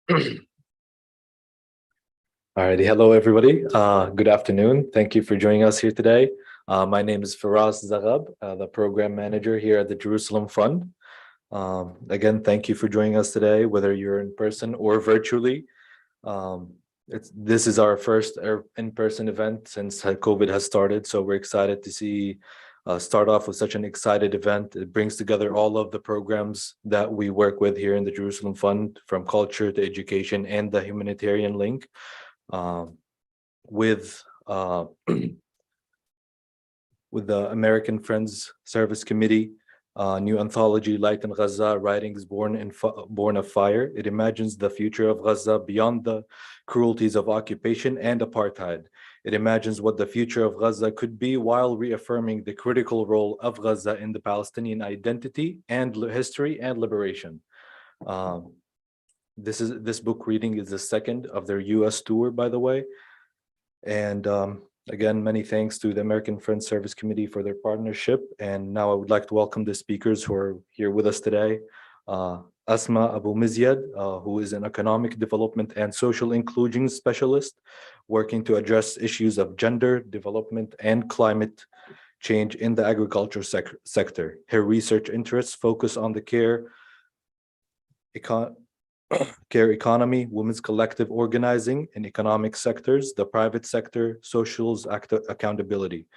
Alrighty, hello everybody. Good afternoon. Thank you for joining us here today. My name is Faraz Zaghab, the program manager here at the Jerusalem Fund. Again, thank you for joining us today, whether you're in person or virtually. This is our first in-person event since COVID has started, so we're excited to see start off with such an excited event. It brings together all of the programs that we work with here in the Jerusalem Fund, from culture to education and the humanitarian link. With the American Friends Service Committee, new anthology, Light in Gaza, Writings Born of Fire. It imagines the future of Gaza beyond the cruelties of occupation and apartheid. It imagines what the future of Gaza could be while reaffirming the critical role of Gaza in the Palestinian identity and history and liberation. This book reading is the second of their US tour, by the way. And again, many thanks to the American Friends Service Committee for their partnership. And now I would like to welcome the speakers who are here with us today. Asma Abu Mad, who is an economic development and social inclusion specialist working to address issues of gender, development, and climate change in the agriculture sector. Her research interests focus on the care economy, women's collective organizing in economic sectors, the private sector, socials accountability,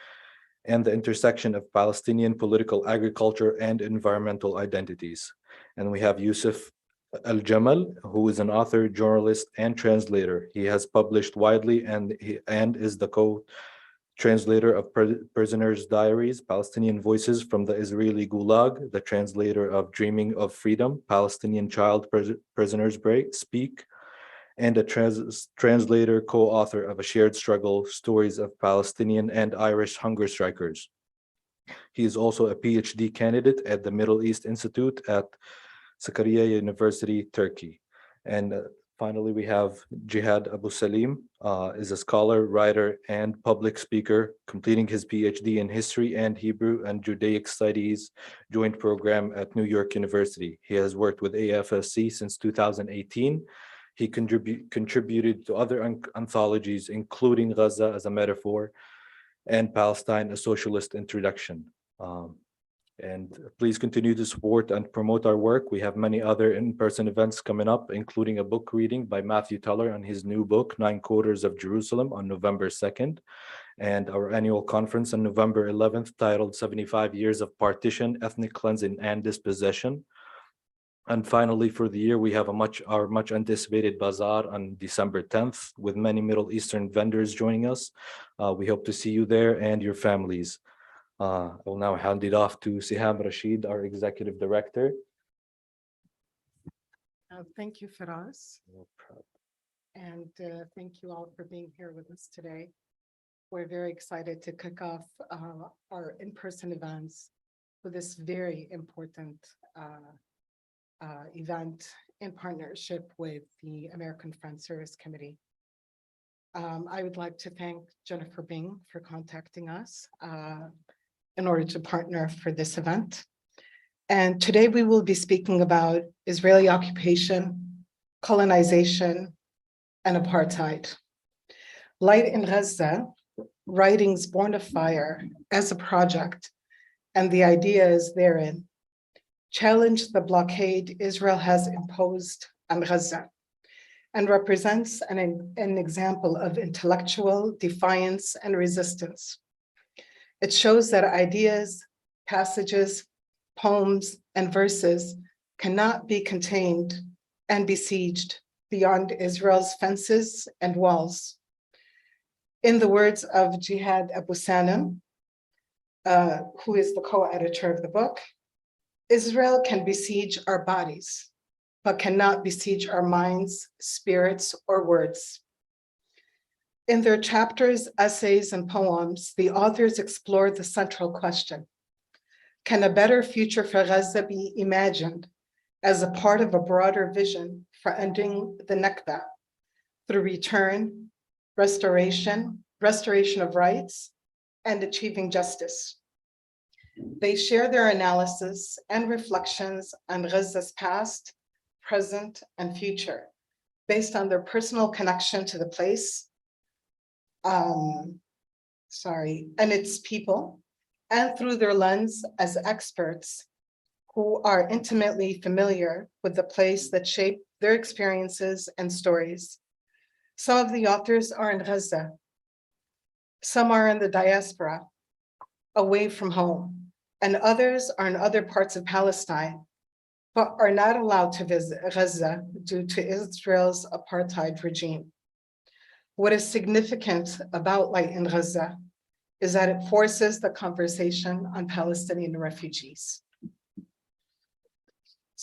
and the intersection of Palestinian political, agriculture, and environmental identities. And we have Yousef Al-Jamal, who is an author, journalist, and translator. He has published widely and is the co-translator of Prisoners' Diaries, Palestinian Voices from the Israeli Gulag, the translator of Dreaming of Freedom, Palestinian Child Prisoners Speak, and a translator, co-author of A Shared Struggle, Stories of Palestinian and Irish Hunger Strikers. He is also a PhD candidate at the Middle East Institute at Sakarya University, Turkey. And finally, we have Jihad Abu Salim, is a scholar, writer, and public speaker, completing his PhD in History and Hebrew and Judaic Studies joint program at New York University. He has worked with AFSC since 2018. He contributed to other anthologies, including Gaza as a Metaphor and Palestine, a Socialist Introduction. And please continue to support and promote our work. We have many other in-person events coming up, including a book reading by Matthew Teller on his new book, 9 Quarters of Jerusalem, on November 2nd, and our annual conference on November 11th, titled 75 Years of Partition, Ethnic Cleansing, and Dispossession. And finally, for the year, we have our much anticipated bazaar on December 10th, with many Middle Eastern vendors joining us. We hope to see you there and your families. I will now hand it off to Siham Rashid, our Executive Director. Thank you, Faraz. No problem. And thank you all for being here with us today. We're very excited to kick off our in-person events with this very important event in partnership with the American Friends Service Committee. I would like to thank Jennifer Bing for contacting us in order to partner for this event. And today we will be speaking about Israeli occupation, colonization, and apartheid. Light in Gaza, Writings Born of Fire as a project, and the ideas therein, challenge the blockade Israel has imposed on Gaza and represents an example of intellectual defiance and resistance. It shows that ideas, passages, poems, and verses cannot be contained and besieged beyond Israel's fences and walls. In the words of Jihad Abu Salim, who is the co-editor of the book, Israel can besiege our bodies, but cannot besiege our minds, spirits, or words. In their chapters, essays, and poems, the authors explore the central question: can a better future for Gaza be imagined as a part of a broader vision for ending the Nakba through return, restoration of rights, and achieving justice? They share their analysis and reflections on Gaza's past, present, and future, based on their personal connection to the place, and its people, and through their lens as experts who are intimately familiar with the place that shaped their experiences and stories. Some of the authors are in Gaza. Some are in the diaspora, away from home, and others are in other parts of Palestine, but are not allowed to visit Gaza due to Israel's apartheid regime. What is significant about Light in Gaza is that it forces the conversation on Palestinian refugees.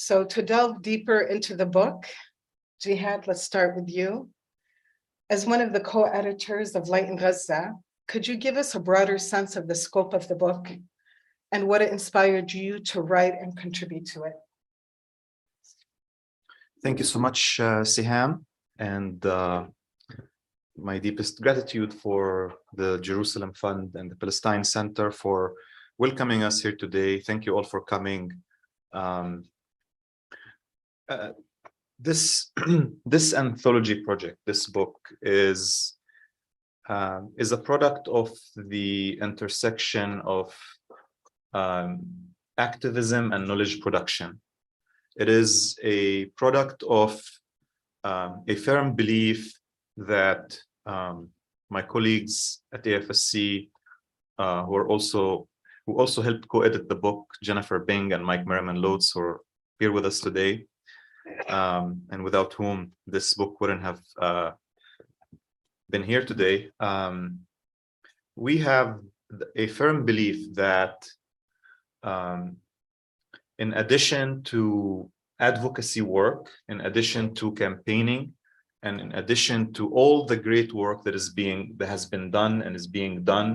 So to delve deeper into the book, Jihad, let's start with you. As one of the co-editors of Light in Gaza, could you give us a broader sense of the scope of the book and what it inspired you to write and contribute to it? Thank you so much, Siham, and my deepest gratitude for the Jerusalem Fund and the Palestine Center for welcoming us here today. Thank you all for coming. This anthology project, this book, is a product of the intersection of activism and knowledge production. It is a product of a firm belief that my colleagues at AFSC, who also helped co-edit the book, Jennifer Bing and Mike Merriman-Lotes, who are here with us today, and without whom this book wouldn't have been here today. We have a firm belief that in addition to advocacy work, in addition to campaigning, and in addition to all the great work that has been done and is being done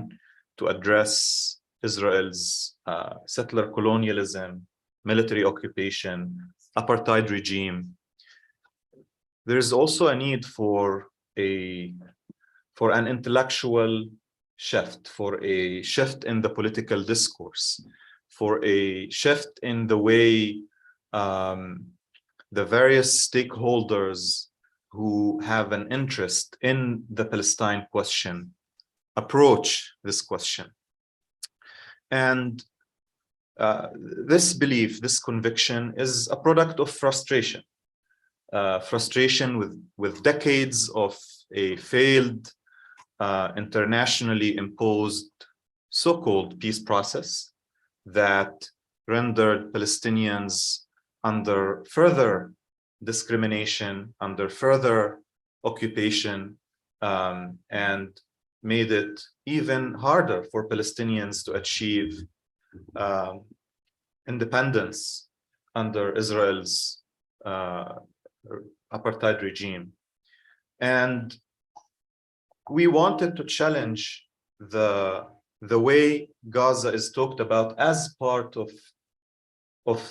to address Israel's settler colonialism, military occupation, apartheid regime, there is also a need for an intellectual shift, for a shift in the political discourse, for a shift in the way the various stakeholders who have an interest in the Palestine question approach this question. And this belief, this conviction, is a product of frustration. Frustration with decades of a failed, internationally imposed so-called peace process that rendered Palestinians under further discrimination, under further occupation, and made it even harder for Palestinians to achieve independence under Israel's apartheid regime. And we wanted to challenge the way Gaza is talked about as part of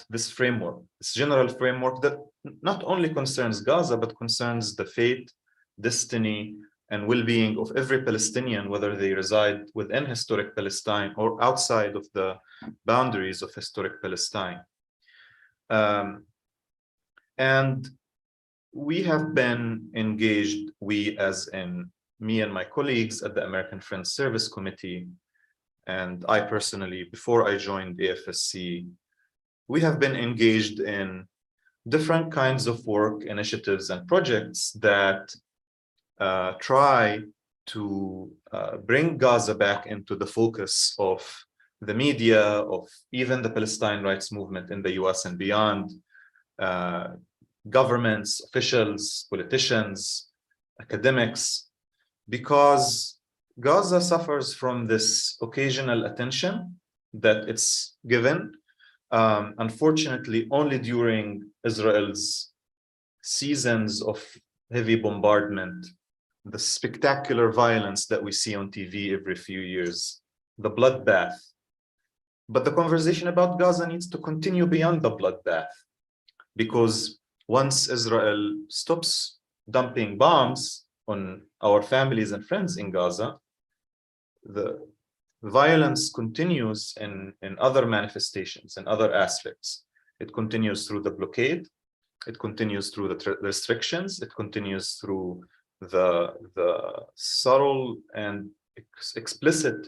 this framework, this general framework that not only concerns Gaza, but concerns the fate, destiny, and well-being of every Palestinian, whether they reside within historic Palestine or outside of the boundaries of historic Palestine. And we have been engaged, we as in me and my colleagues at the American Friends Service Committee, and I personally, before I joined AFSC, we have been engaged in different kinds of work, initiatives, and projects that try to bring Gaza back into the focus of the media, of even the Palestine rights movement in the US and beyond, governments, officials, politicians, academics, because Gaza suffers from this occasional attention that it's given, unfortunately, only during Israel's seasons of heavy bombardment, the spectacular violence that we see on TV every few years, the bloodbath. But the conversation about Gaza needs to continue beyond the bloodbath, because once Israel stops dumping bombs on our families and friends in Gaza, the violence continues in other manifestations and other aspects. It continues through the blockade. It continues through the restrictions. It continues through the subtle and explicit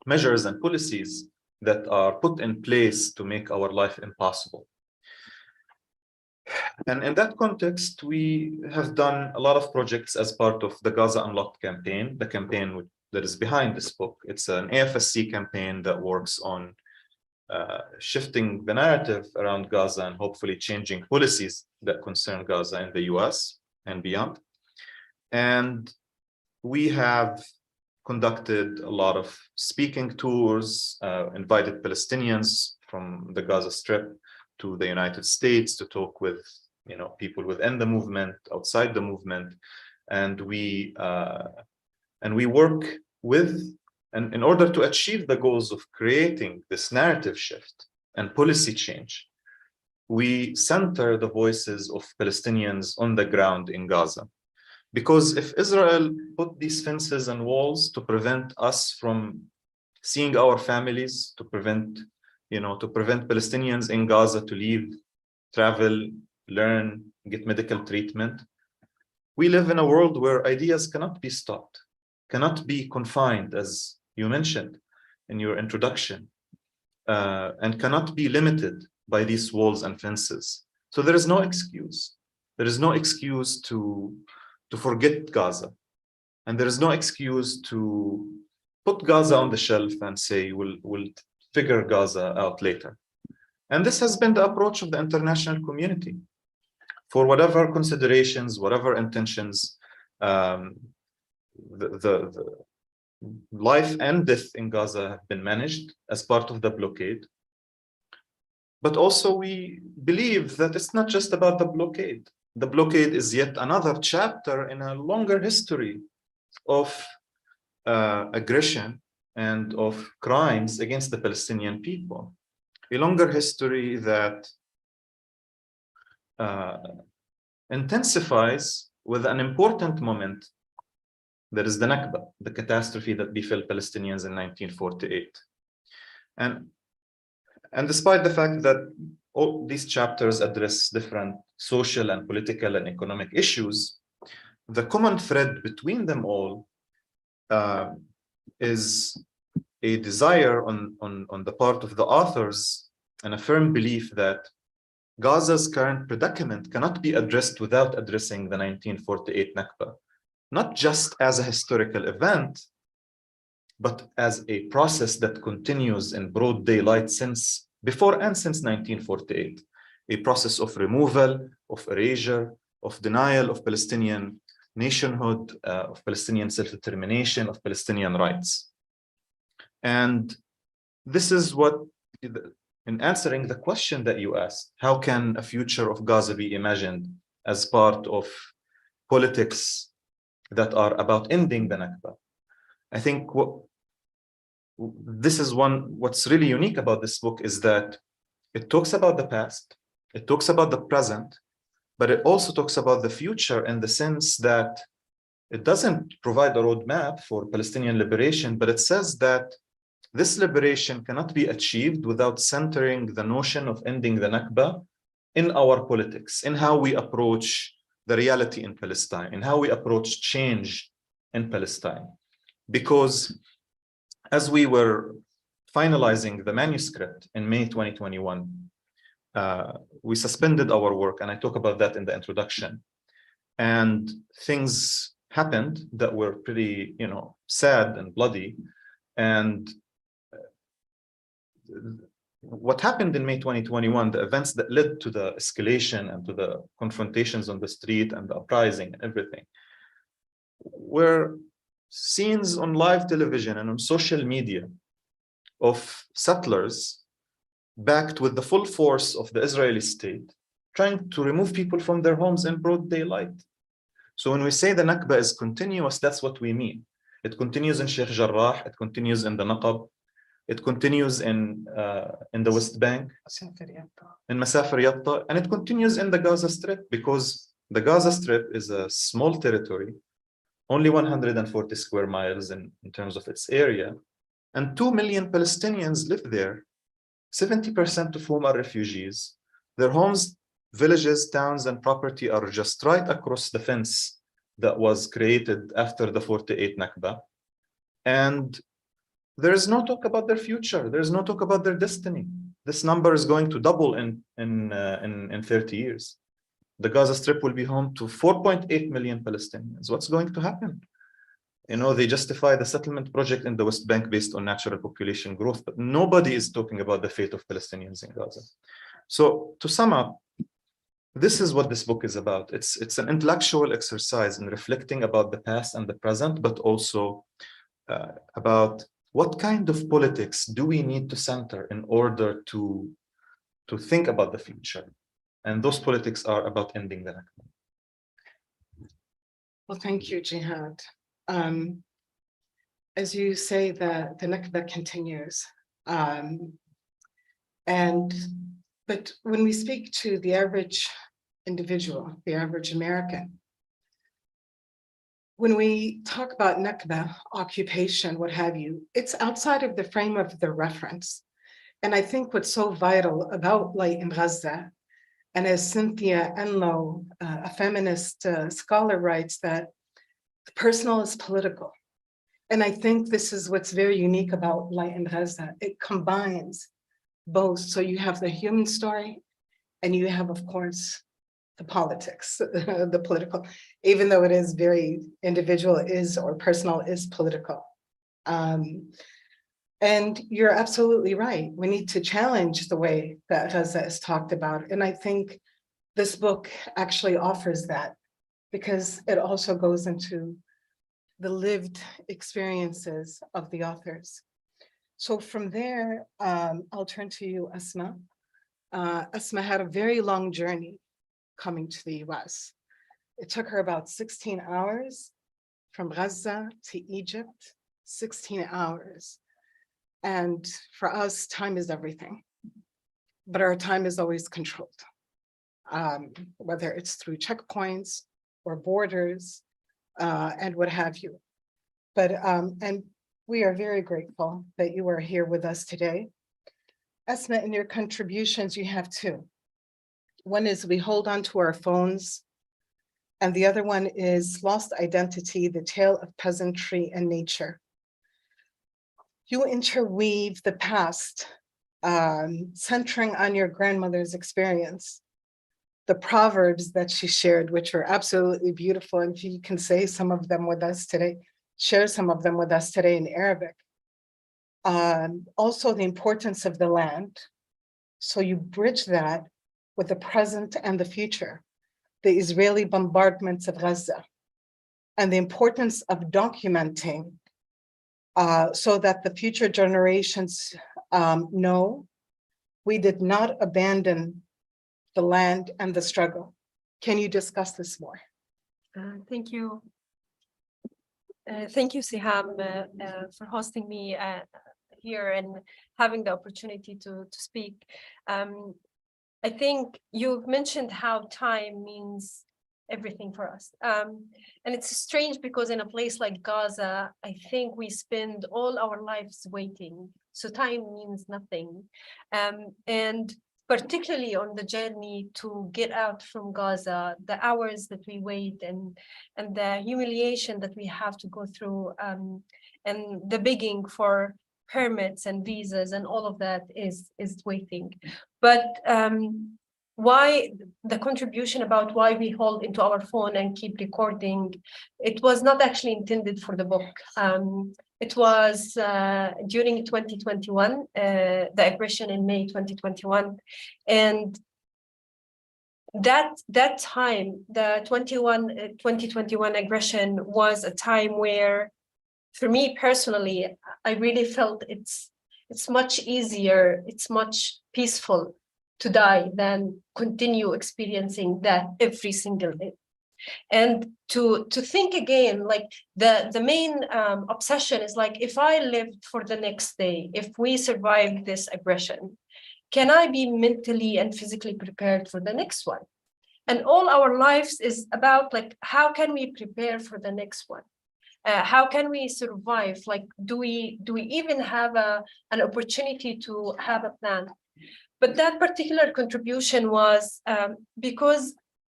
measures and policies that are put in place to make our life impossible. And in that context, we have done a lot of projects as part of the Gaza Unlocked campaign, the campaign that is behind this book. It's an AFSC campaign that works on shifting the narrative around Gaza and hopefully changing policies that concern Gaza in the US and beyond. And we have conducted a lot of speaking tours, invited Palestinians from the Gaza Strip to the United States to talk with people within the movement, outside the movement, and we work with, and in order to achieve the goals of creating this narrative shift and policy change, we center the voices of Palestinians on the ground in Gaza. Because if Israel put these fences and walls to prevent us from seeing our families, to prevent Palestinians in Gaza to leave, travel, learn, get medical treatment, we live in a world where ideas cannot be stopped, cannot be confined, as you mentioned in your introduction, and cannot be limited by these walls and fences. So there is no excuse. There is no excuse to forget Gaza. And there is no excuse to put Gaza on the shelf and say, we'll figure Gaza out later. And this has been the approach of the international community. For whatever considerations, whatever intentions, the life and death in Gaza have been managed as part of the blockade. But also we believe that it's not just about the blockade. The blockade is yet another chapter in a longer history of aggression and of crimes against the Palestinian people. A longer history that intensifies with an important moment, that is the Nakba, the catastrophe that befell Palestinians in 1948. And despite the fact that all these chapters address different social and political and economic issues, the common thread between them all is a desire on the part of the authors and a firm belief that Gaza's current predicament cannot be addressed without addressing the 1948 Nakba, not just as a historical event, but as a process that continues in broad daylight since before and since 1948, a process of removal, of erasure, of denial of Palestinian nationhood, of Palestinian self-determination, of Palestinian rights. And this is what, in answering the question that you asked, how can a future of Gaza be imagined as part of politics that are about ending the Nakba? I think what's really unique about this book is that it talks about the past, it talks about the present, but it also talks about the future in the sense that it doesn't provide a roadmap for Palestinian liberation, but it says that this liberation cannot be achieved without centering the notion of ending the Nakba in our politics, in how we approach the reality in Palestine, in how we approach change in Palestine. Because as we were finalizing the manuscript in May 2021, we suspended our work, and I talk about that in the introduction. And things happened that were pretty, sad and bloody. And what happened in May 2021, the events that led to the escalation and to the confrontations on the street and the uprising and everything, were scenes on live television and on social media of settlers backed with the full force of the Israeli state, trying to remove people from their homes in broad daylight. So when we say the Nakba is continuous, that's what we mean. It continues in Sheikh Jarrah, it continues in the Naqab, it continues in the West Bank, in Masafir Yatta, and it continues in the Gaza Strip, because the Gaza Strip is a small territory, only 140 square miles in terms of its area, and 2 million Palestinians live there, 70% of whom are refugees. Their homes villages, towns, and property are just right across the fence that was created after the 48 Nakba. And there is no talk about their future. There is no talk about their destiny. This number is going to double in 30 years. The Gaza Strip will be home to 4.8 million Palestinians. What's going to happen? You know, they justify the settlement project in the West Bank based on natural population growth, but nobody is talking about the fate of Palestinians in Gaza. So to sum up, this is what this book is about. It's an intellectual exercise in reflecting about the past and the present, but also about what kind of politics do we need to center in order to think about the future. And those politics are about ending the Nakba. Well, thank you, Jihad. As you say, the Nakba continues. But when we speak to the average individual, the average American, when we talk about Nakba, occupation, what have you, it's outside of the frame of the reference. And I think what's so vital about Light in Gaza, and as Cynthia Enlow, a feminist scholar, writes, that the personal is political. And I think this is what's very unique about Light in Gaza. It combines both. So you have the human story, and you have, of course, the politics, the political, even though it is very individual or personal is political. And you're absolutely right. We need to challenge the way that Gaza is talked about. And I think this book actually offers that, because it also goes into the lived experiences of the authors. So from there, I'll turn to you, Asma. Asma had a very long journey coming to the US. It took her about 16 hours from Gaza to Egypt, 16 hours. And for us, time is everything. But our time is always controlled, whether it's through checkpoints or borders and what have you. But, and we are very grateful that you are here with us today. Asma, in your contributions, you have two. One is we hold on to our phones, and the other one is Lost Identity, the Tale of Peasantry and Nature. You interweave the past, centering on your grandmother's experience, the proverbs that she shared, which were absolutely beautiful. And if you can say some of them with us today, share some of them with us today in Arabic. Also the importance of the land. So you bridge that with the present and the future, the Israeli bombardments of Gaza, and the importance of documenting so that the future generations know we did not abandon the land and the struggle. Can you discuss this more? Thank you. Thank you, Siham, for hosting me here and having the opportunity to speak. I think you've mentioned how time means everything for us. And it's strange because in a place like Gaza, I think we spend all our lives waiting. So time means nothing. And particularly on the journey to get out from Gaza, the hours that we wait and the humiliation that we have to go through, and the begging for permits and visas and all of that is waiting. But why the contribution about why we hold into our phone and keep recording, it was not actually intended for the book. It was during 2021, the aggression in May 2021. And that time, the 2021 aggression was a time where, for me personally, I really felt it's much easier, it's much peaceful to die than continue experiencing that every single day. And to think again, like the main obsession is like, if I lived for the next day, if we survived this aggression, can I be mentally and physically prepared for the next one? And all our lives is about like, how can we prepare for the next one? How can we survive? Like, do we even have an opportunity to have a plan? But that particular contribution was because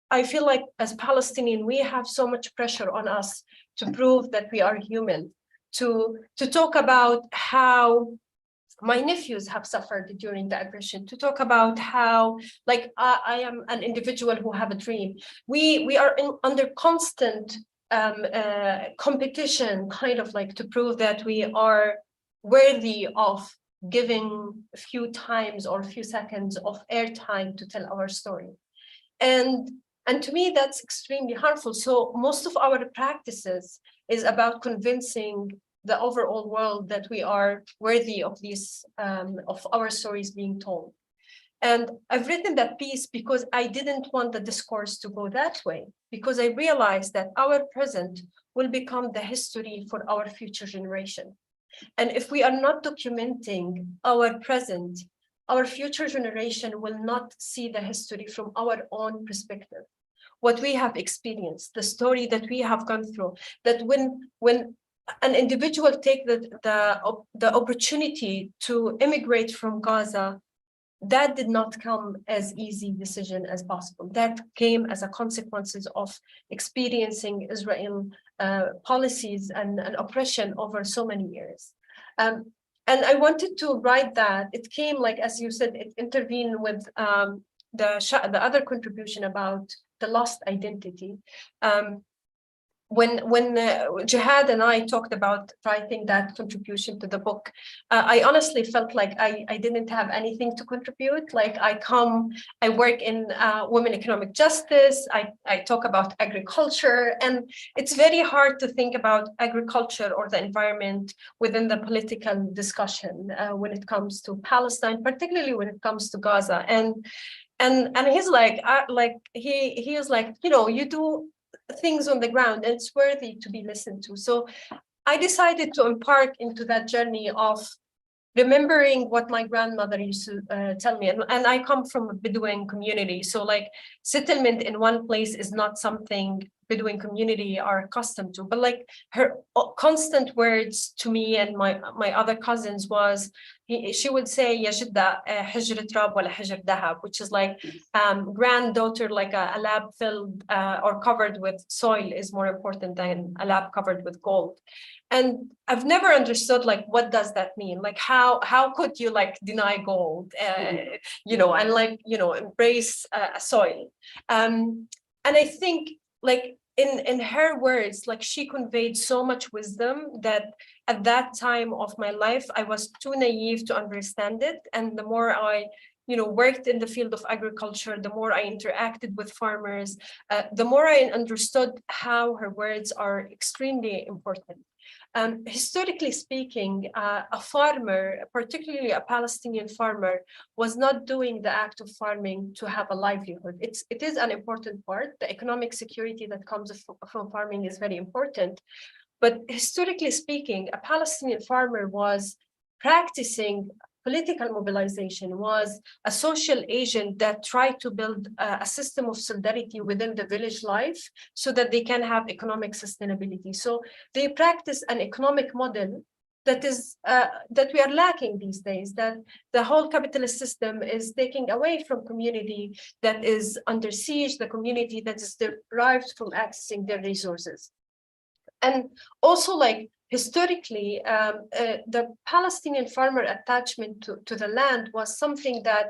I feel like as Palestinian, we have so much pressure on us to prove that we are human, to talk about how my nephews have suffered during the aggression, to talk about how, like, I am an individual who have a dream. We are under constant competition, kind of like to prove that we are worthy of giving a few times or a few seconds of airtime to tell our story. And to me, that's extremely harmful. So most of our practices is about convincing the overall world that we are worthy of these, of our stories being told. And I've written that piece because I didn't want the discourse to go that way, because I realized that our present will become the history for our future generation. And if we are not documenting our present, our future generation will not see the history from our own perspective. What we have experienced, the story that we have gone through, that when an individual take the opportunity to immigrate from Gaza, that did not come as easy decision as possible. That came as a consequences of experiencing Israel policies and oppression over so many years. And I wanted to write that. It came, like, as you said, it intervened with the other contribution about the lost identity. When Jihad and I talked about writing that contribution to the book, I honestly felt like I didn't have anything to contribute. Like, I work in women economic justice, I talk about agriculture, and it's very hard to think about agriculture or the environment within the political discussion when it comes to Palestine, particularly when it comes to Gaza. And he's like, he was like, you know, you do things on the ground and it's worthy to be listened to. So I decided to embark into that journey of remembering what my grandmother used to tell me. And I come from a Bedouin community. So, like, settlement in one place is not something Bedouin community are accustomed to, but like her constant words to me and my other cousins was, she would say, "Ya jidda hijr trab wala hijr dahab," which is like, granddaughter, like a lab filled or covered with soil is more important than a lab covered with gold. And I've never understood, like, what does that mean? Like, how could you, like, deny gold, you know, and, like, you know, embrace soil? And I think, like, in her words, like, she conveyed so much wisdom that at that time of my life, I was too naive to understand it. And the more I, you know, worked in the field of agriculture, the more I interacted with farmers, the more I understood how her words are extremely important. Historically speaking, a farmer, particularly a Palestinian farmer, was not doing the act of farming to have a livelihood. It is an important part. The economic security that comes from farming is very important. But historically speaking, a Palestinian farmer was practicing political mobilization, was a social agent that tried to build a system of solidarity within the village life so that they can have economic sustainability. So they practice an economic model that is that we are lacking these days, that the whole capitalist system is taking away from community that is under siege, the community that is derived from accessing their resources. And also, like, historically, the Palestinian farmer attachment to the land was something that,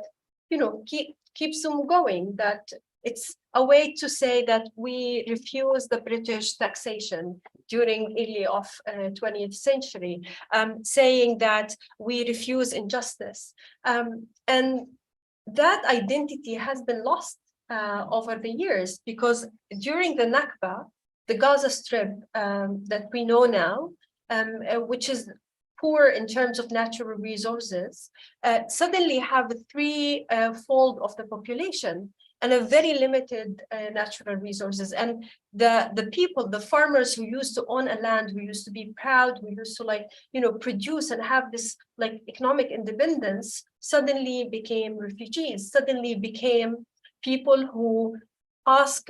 you know, keeps them going, that it's a way to say that we refuse the British taxation during early of 20th century, saying that we refuse injustice. And that identity has been lost over the years, because during the Nakba, the Gaza Strip that we know now, which is poor in terms of natural resources, suddenly have a threefold of the population and a very limited natural resources. And the people, the farmers who used to own a land, who used to be proud, who used to, like, you know, produce and have this, like, economic independence, suddenly became refugees, suddenly became people who ask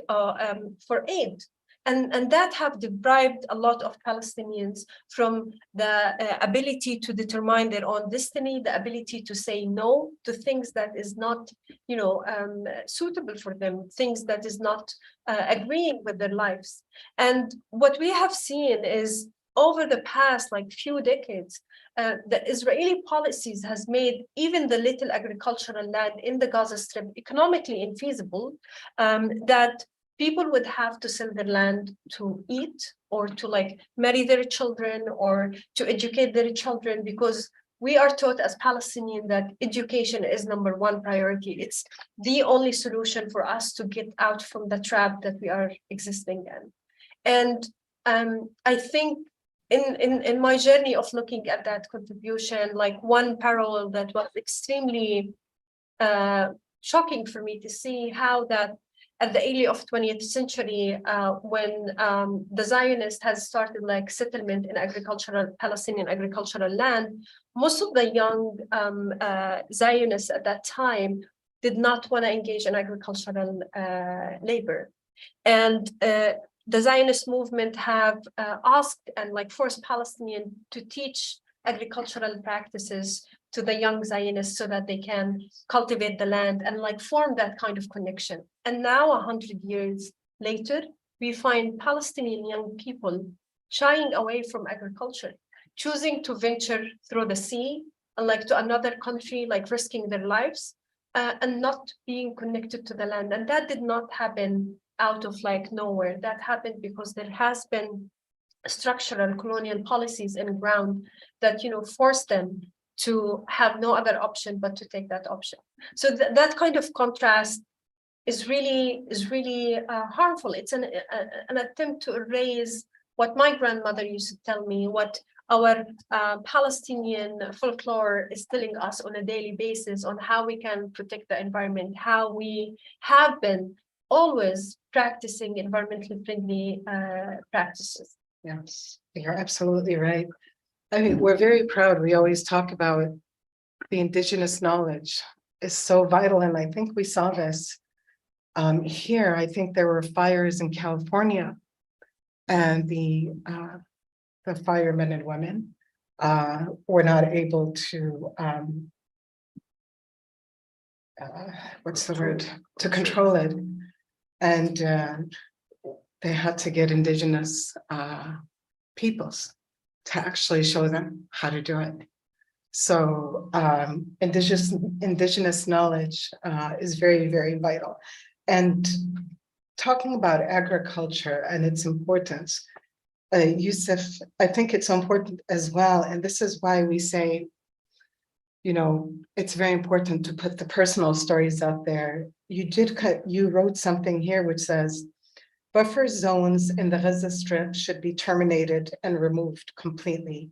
for aid. And that have deprived a lot of Palestinians from the ability to determine their own destiny, the ability to say no to things that is not, suitable for them, things that is not agreeing with their lives. And what we have seen is over the past like few decades, the Israeli policies has made even the little agricultural land in the Gaza Strip economically infeasible, that people would have to sell their land to eat or to like marry their children or to educate their children, because we are taught as Palestinian that education is number one priority. It's the only solution for us to get out from the trap that we are existing in. And I think in my journey of looking at that contribution, like one parallel that was extremely shocking for me to see how that at the early of 20th century, when the Zionist has started like settlement in Palestinian agricultural land, most of the young Zionists at that time did not want to engage in agricultural labor. And the Zionist movement have asked and like forced Palestinians to teach agricultural practices to the young Zionists so that they can cultivate the land and like form that kind of connection. And now 100 years later, we find Palestinian young people shying away from agriculture, choosing to venture through the sea and like to another country, like risking their lives and not being connected to the land. And that did not happen out of like nowhere. That happened because there has been structural colonial policies in ground that force them to have no other option but to take that option. So that kind of contrast is really harmful. It's an attempt to erase what my grandmother used to tell me, what our Palestinian folklore is telling us on a daily basis on how we can protect the environment, how we have been always practicing environmentally friendly practices. Yes, you're absolutely right. I mean, we're very proud. We always talk about the indigenous knowledge is so vital. And I think we saw this here. I think there were fires in California and the firemen and women were not able to, what's the word, to control it. And they had to get indigenous peoples to actually show them how to do it. So indigenous knowledge is very, very vital. And talking about agriculture and its importance, Yousef, I think it's important as well. And this is why we say, it's very important to put the personal stories out there. You wrote something here which says, buffer zones in the Gaza Strip should be terminated and removed completely.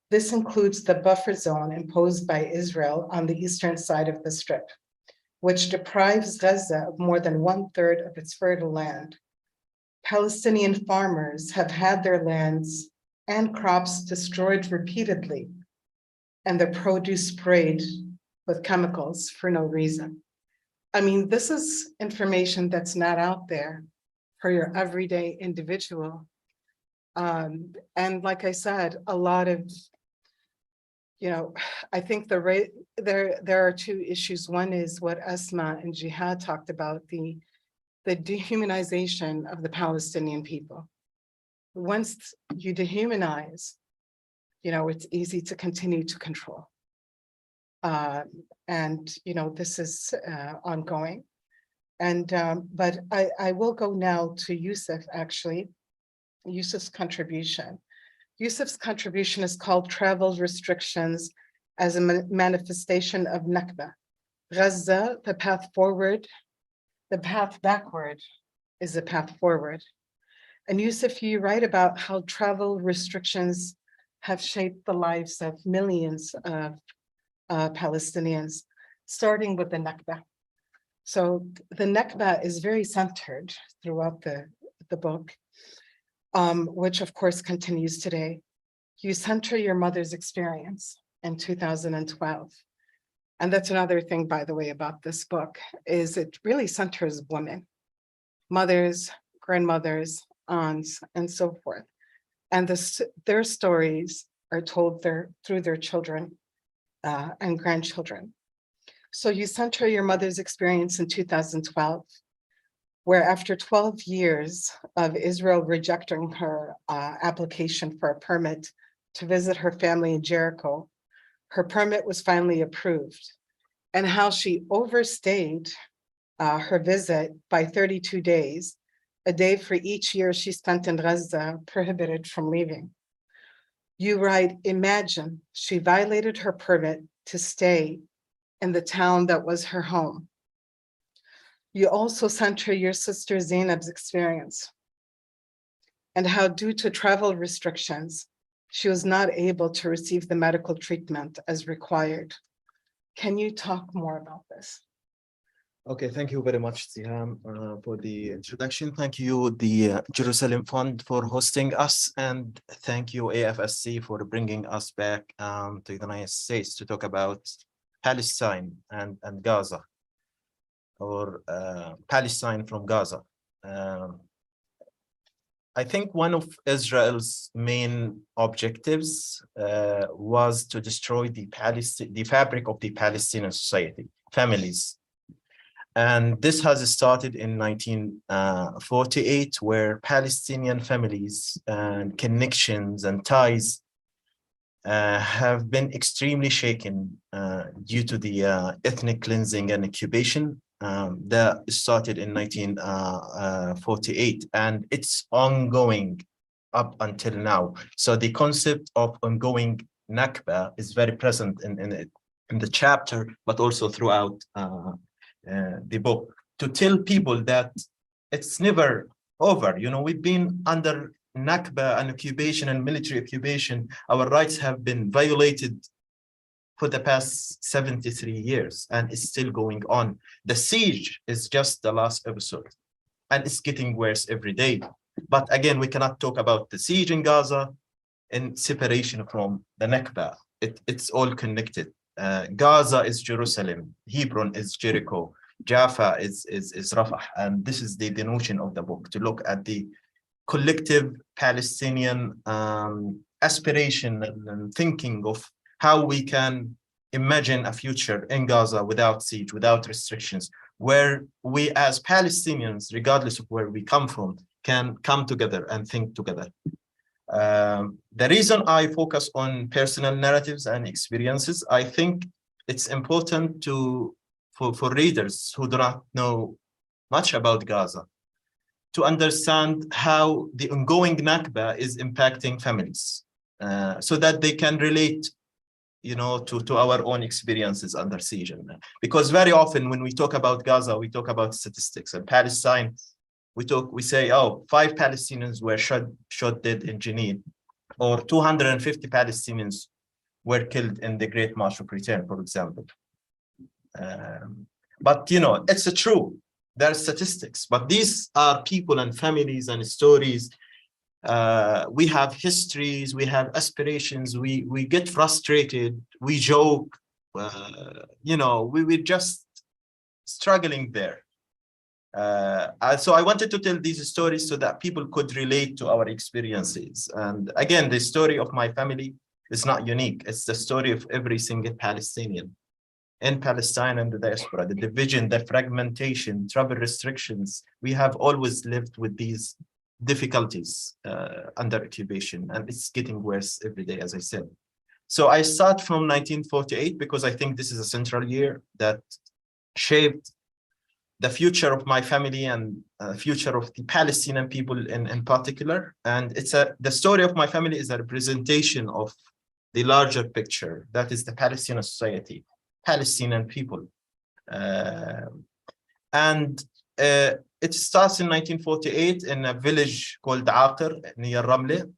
This includes the buffer zone imposed by Israel on the eastern side of the Strip, which deprives Gaza of more than 1/3 of its fertile land. Palestinian farmers have had their lands and crops destroyed repeatedly, and their produce sprayed with chemicals for no reason. I mean, this is information that's not out there for your everyday individual. And like I said, a lot of, I think there are two issues. One is what Asma and Jihad talked about, the dehumanization of the Palestinian people. Once you dehumanize, it's easy to continue to control. And this is ongoing. And but I will go now to Yousef, actually. Yousef's contribution. Yousef's contribution is called Travel Restrictions as a Manifestation of Nakba. Gaza, the path forward, the path backward is the path forward. And Yousef, you write about how travel restrictions have shaped the lives of millions of Palestinians, starting with the Nakba. So the Nakba is very centered throughout the book, which of course continues today. You center your mother's experience in 2012. And that's another thing, by the way, about this book, is it really centers women, mothers, grandmothers, aunts, and so forth. And their stories are told through their children and grandchildren. So you sent her your mother's experience in 2012, where after 12 years of Israel rejecting her application for a permit to visit her family in Jericho, her permit was finally approved, and how she overstayed her visit by 32 days, a day for each year she spent in Gaza, prohibited from leaving. You write, imagine she violated her permit to stay in the town that was her home. You also sent her your sister Zainab's experience and how, due to travel restrictions, she was not able to receive the medical treatment as required. Can you talk more about this? Okay, thank you very much, Siham, for the introduction. Thank you, the Jerusalem Fund, for hosting us, and thank you, AFSC, for bringing us back to the United States to talk about Palestine and Gaza, or Palestine from Gaza. I think one of Israel's main objectives was to destroy the fabric of the Palestinian society, families. And this has started in 1948, where Palestinian families and connections and ties have been extremely shaken due to the ethnic cleansing and occupation that started in 1948, and it's ongoing up until now. So the concept of ongoing Nakba is very present in the chapter, but also throughout the book, to tell people that it's never over. You know, we've been under Nakba and occupation and military occupation. Our rights have been violated for the past 73 years, and it's still going on. The siege is just the last episode, and it's getting worse every day. But again, we cannot talk about the siege in Gaza in separation from the Nakba. It's all connected. Gaza is Jerusalem, Hebron is Jericho, Jaffa is Rafah, and this is the notion of the book, to look at the collective Palestinian aspiration and thinking of how we can imagine a future in Gaza without siege, without restrictions, where we as Palestinians, regardless of where we come from, can come together and think together. The reason I focus on personal narratives and experiences, I think it's important for readers who do not know much about Gaza to understand how the ongoing Nakba is impacting families, so that they can relate, you know, to our own experiences under siege. Because very often when we talk about Gaza, we talk about statistics, and Palestine, we say, oh, 5 Palestinians were shot dead in Jenin, or 250 Palestinians were killed in the Great March of Return, for example. But you know, it's true, there are statistics, but these are people and families and stories. We have histories, we have aspirations, we get frustrated, we joke, you know, we're just struggling there. So I wanted to tell these stories so that people could relate to our experiences. And again, the story of my family is not unique. It's the story of every single Palestinian in Palestine and the diaspora. The division, the fragmentation, travel restrictions. We have always lived with these difficulties under occupation, and it's getting worse every day, as I said. So I start from 1948 because I think this is a central year that shaped the future of my family and future of the Palestinian people in particular. And the story of my family is a representation of the larger picture, that is the Palestinian society, Palestinian people. It starts in 1948 in a village called Aqir near Ramle,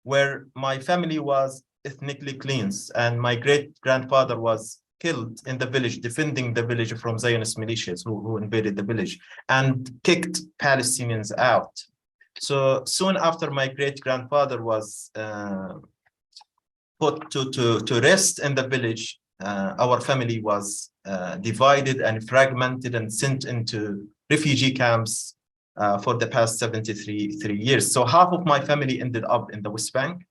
where my family was ethnically cleansed, and my great-grandfather was killed in the village, defending the village from Zionist militias who invaded the village and kicked Palestinians out. So soon after my great-grandfather was put to rest in the village, our family was divided and fragmented and sent into refugee camps for the past 73 years. So half of my family ended up in the West Bank.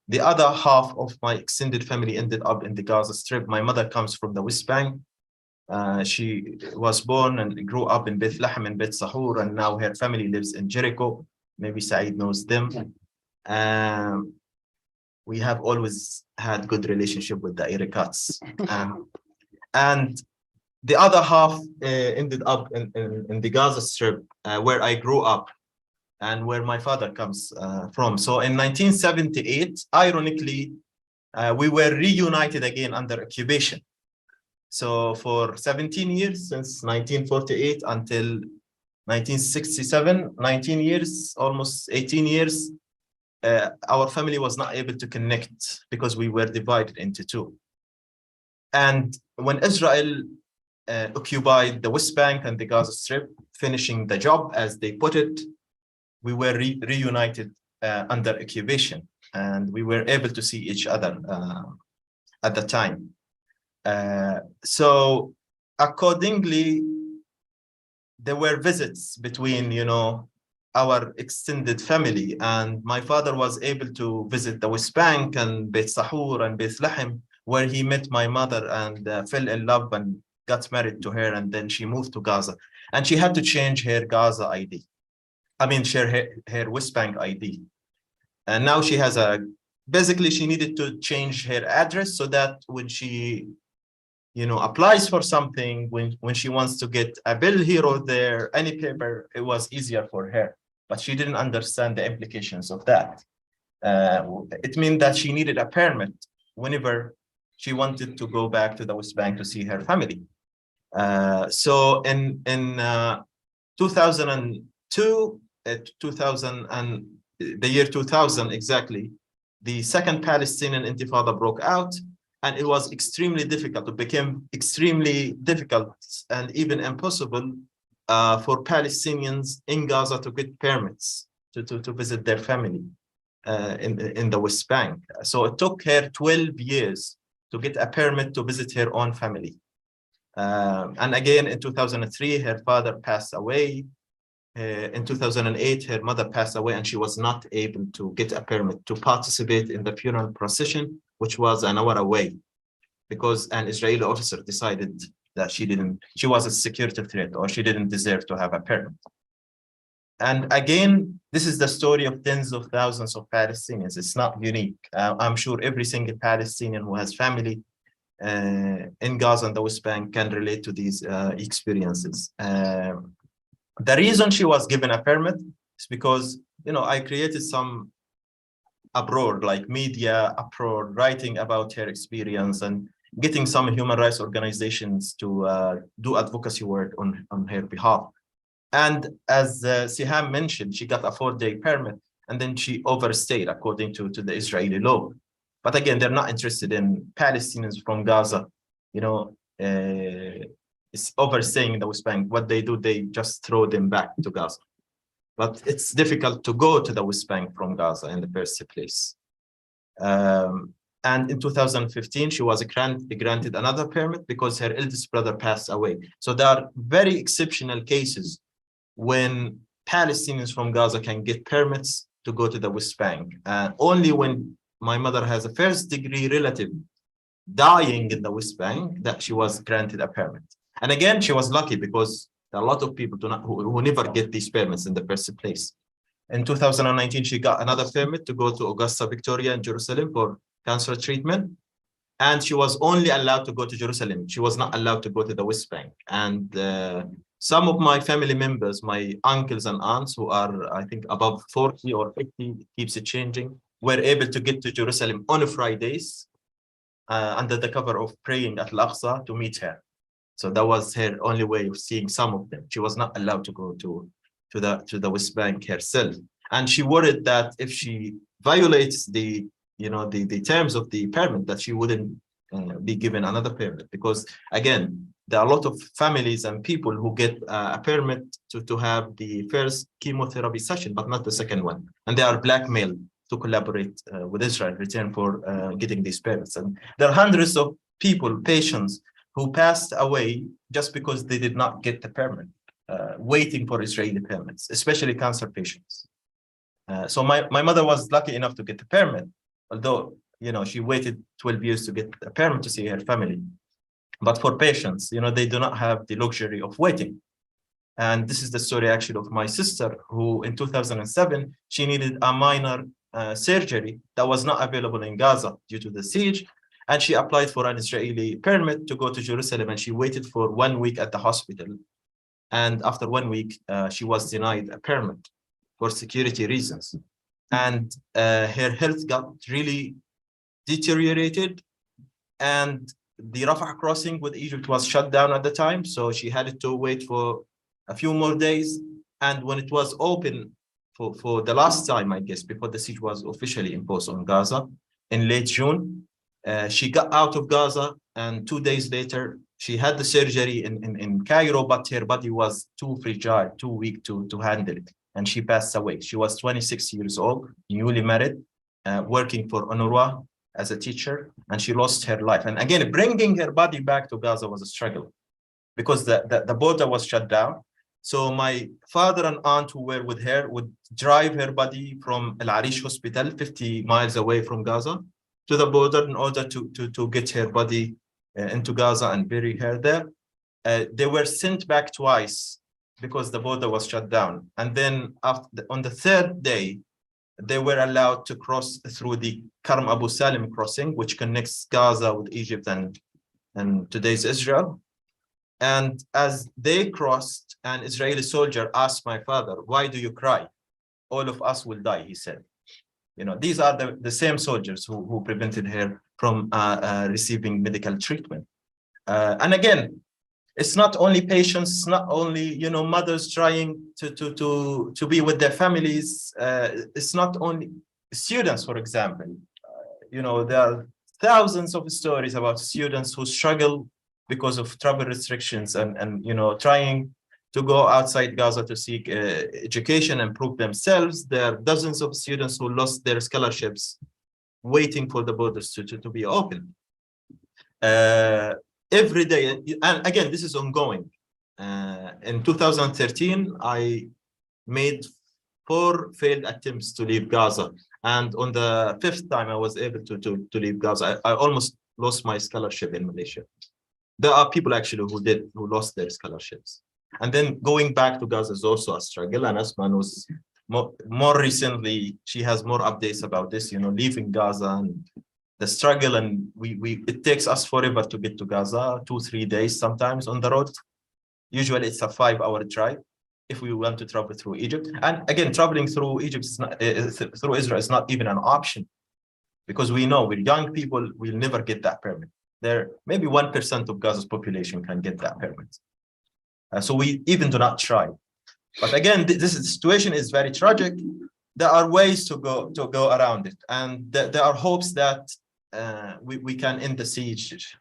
The other half of my extended family ended up in the Gaza Strip. My mother comes from the West Bank. She was born and grew up in Bethlehem and Beit Sahur, and now her family lives in Jericho. Maybe Saeed knows them. We have always had good relationship with the Iraqis. And the other half ended up in the Gaza Strip, where I grew up and where my father comes from. So in 1978, ironically, we were reunited again under occupation. So for 17 years, since 1948 until 1967, 19 years, almost 18 years, our family was not able to connect because we were divided into two. And when Israel occupied the West Bank and the Gaza Strip, finishing the job, as they put it, we were reunited under occupation, and we were able to see each other at the time. So accordingly, there were visits between, our extended family, and my father was able to visit the West Bank and Beit Sahur and Bethlehem, where he met my mother and fell in love and got married to her, and then she moved to Gaza, and she had to change her Gaza ID. I mean, share her West Bank ID. And now she has basically she needed to change her address so that when she, applies for something, when she wants to get a bill here or there, any paper, it was easier for her. But she didn't understand the implications of that. It meant that she needed a permit whenever she wanted to go back to the West Bank to see her family. So in 2002, the year 2000 exactly, the second Palestinian Intifada broke out, and it was extremely difficult. It became extremely difficult and even impossible for Palestinians in Gaza to get permits to visit their family in the West Bank. So it took her 12 years to get a permit to visit her own family. And again, in 2003, her father passed away. In 2008, her mother passed away, and she was not able to get a permit to participate in the funeral procession, which was an hour away, because an Israeli officer decided that she was a security threat, or she didn't deserve to have a permit. And again, this is the story of tens of thousands of Palestinians. It's not unique. I'm sure every single Palestinian who has family in Gaza and the West Bank can relate to these experiences. The reason she was given a permit is because, I created some abroad, like media abroad, writing about her experience and getting some human rights organizations to do advocacy work on her behalf. And as Siham mentioned, she got a 4-day permit, and then she overstayed according to the Israeli law. But again, they're not interested in Palestinians from Gaza, it's overstaying in the West Bank. What they do, they just throw them back to Gaza. But it's difficult to go to the West Bank from Gaza in the first place. And in 2015, she was granted another permit because her eldest brother passed away. So there are very exceptional cases when Palestinians from Gaza can get permits to go to the West Bank. Only when my mother has a first-degree relative dying in the West Bank that she was granted a permit. And again, she was lucky because there are a lot of people who never get these permits in the first place. In 2019, she got another permit to go to Augusta, Victoria in Jerusalem for cancer treatment. And she was only allowed to go to Jerusalem. She was not allowed to go to the West Bank. And some of my family members, my uncles and aunts who are, I think, above 40 or 50, it keeps it changing, were able to get to Jerusalem on Fridays under the cover of praying at Al-Aqsa to meet her. So that was her only way of seeing some of them. She was not allowed to go to the West Bank herself. And she worried that if she violates the terms of the permit, that she wouldn't be given another permit. Because again, there are a lot of families and people who get a permit to have the first chemotherapy session, but not the second one. And they are blackmailed to collaborate with Israel in return for getting these permits. And there are hundreds of people, patients, who passed away just because they did not get the permit. waiting for Israeli permits, especially cancer patients. So my mother was lucky enough to get the permit, although, you know, she waited 12 years to get a permit to see her family. But for patients, you know, they do not have the luxury of waiting. And this is the story actually of my sister, who in 2007, she needed a minor surgery that was not available in Gaza due to the siege. And she applied for an Israeli permit to go to Jerusalem, and she waited for 1 week at the hospital. And after 1 week, she was denied a permit for security reasons. And her health got really deteriorated. And the Rafah crossing with Egypt was shut down at the time. So she had to wait for a few more days. And when it was open for the last time, I guess, before the siege was officially imposed on Gaza in late June, she got out of Gaza, and 2 days later, she had the surgery in Cairo, but her body was too fragile, too weak to handle it. And she passed away. She was 26 years old, newly married, working for UNRWA as a teacher, and she lost her life. And again, bringing her body back to Gaza was a struggle because the border was shut down. So my father and aunt who were with her would drive her body from Al Arish Hospital, 50 miles away from Gaza, to the border in order to get her body into Gaza and bury her there. They were sent back twice because the border was shut down. And then on the third day, they were allowed to cross through the Karm Abu Salim crossing, which connects Gaza with Egypt and today's Israel. And as they crossed, an Israeli soldier asked my father, "Why do you cry? All of us will die," he said. You know, these are the same soldiers who prevented her from receiving medical treatment. And again, it's not only patients, it's not only, you know, mothers trying to be with their families. It's not only students, for example. You know, there are thousands of stories about students who struggle because of travel restrictions and you know, trying to go outside Gaza to seek education and prove themselves. There are dozens of students who lost their scholarships waiting for the borders to be open. Every day, and again, this is ongoing. In 2013, I made 4 failed attempts to leave Gaza. And on the 5th time I was able to leave Gaza, I almost lost my scholarship in Malaysia. There are people actually who lost their scholarships. And then going back to Gaza is also a struggle. And Asma knows more recently, she has more updates about this, you know, leaving Gaza and the struggle. And it takes us forever to get to Gaza, 2-3 days sometimes on the road. Usually it's a 5-hour drive if we want to travel through Egypt. And again, traveling through Egypt is not, through Israel is not even an option, because we know with young people, we'll never get that permit. There, maybe 1% of Gaza's population can get that permit. So we even do not try. But again, this situation is very tragic. There are ways to go around it, and there are hopes that we can end the siege.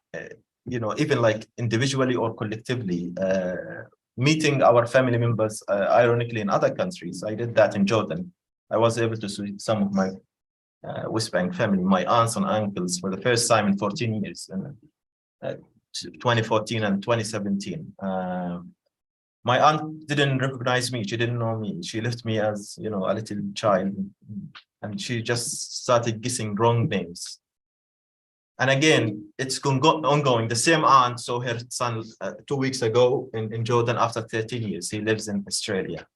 You know, even like individually or collectively, meeting our family members, ironically, in other countries. I did that in Jordan. I was able to see some of my West Bank family, my aunts and uncles, for the first time in 14 years, in 2014 and 2017. My aunt didn't recognize me. She didn't know me. She left me as, you know, a little child, and she just started guessing wrong names. And again, it's ongoing. The same aunt saw her son 2 weeks ago in Jordan after 13 years. He lives in Australia.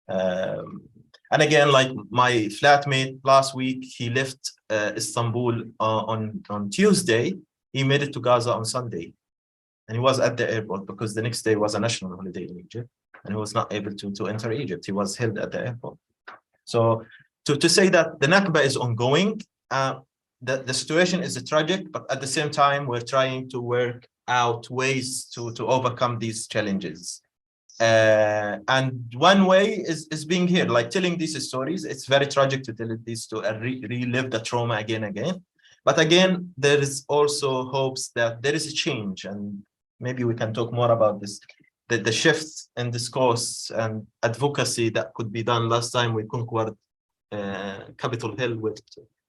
And again, like my flatmate last week, he left Istanbul on Tuesday. He made it to Gaza on Sunday. And he was at the airport because the next day was a national holiday in Egypt, and he was not able to enter Egypt. He was held at the airport. So to say that the Nakba is ongoing, the situation is tragic, but at the same time, we're trying to work out ways to overcome these challenges. And one way is being here, like telling these stories. It's very tragic to tell these, to relive the trauma again and again. But again, there is also hopes that there is a change, and maybe we can talk more about this, the shift in discourse and advocacy that could be done. Last time we conquered Capitol Hill with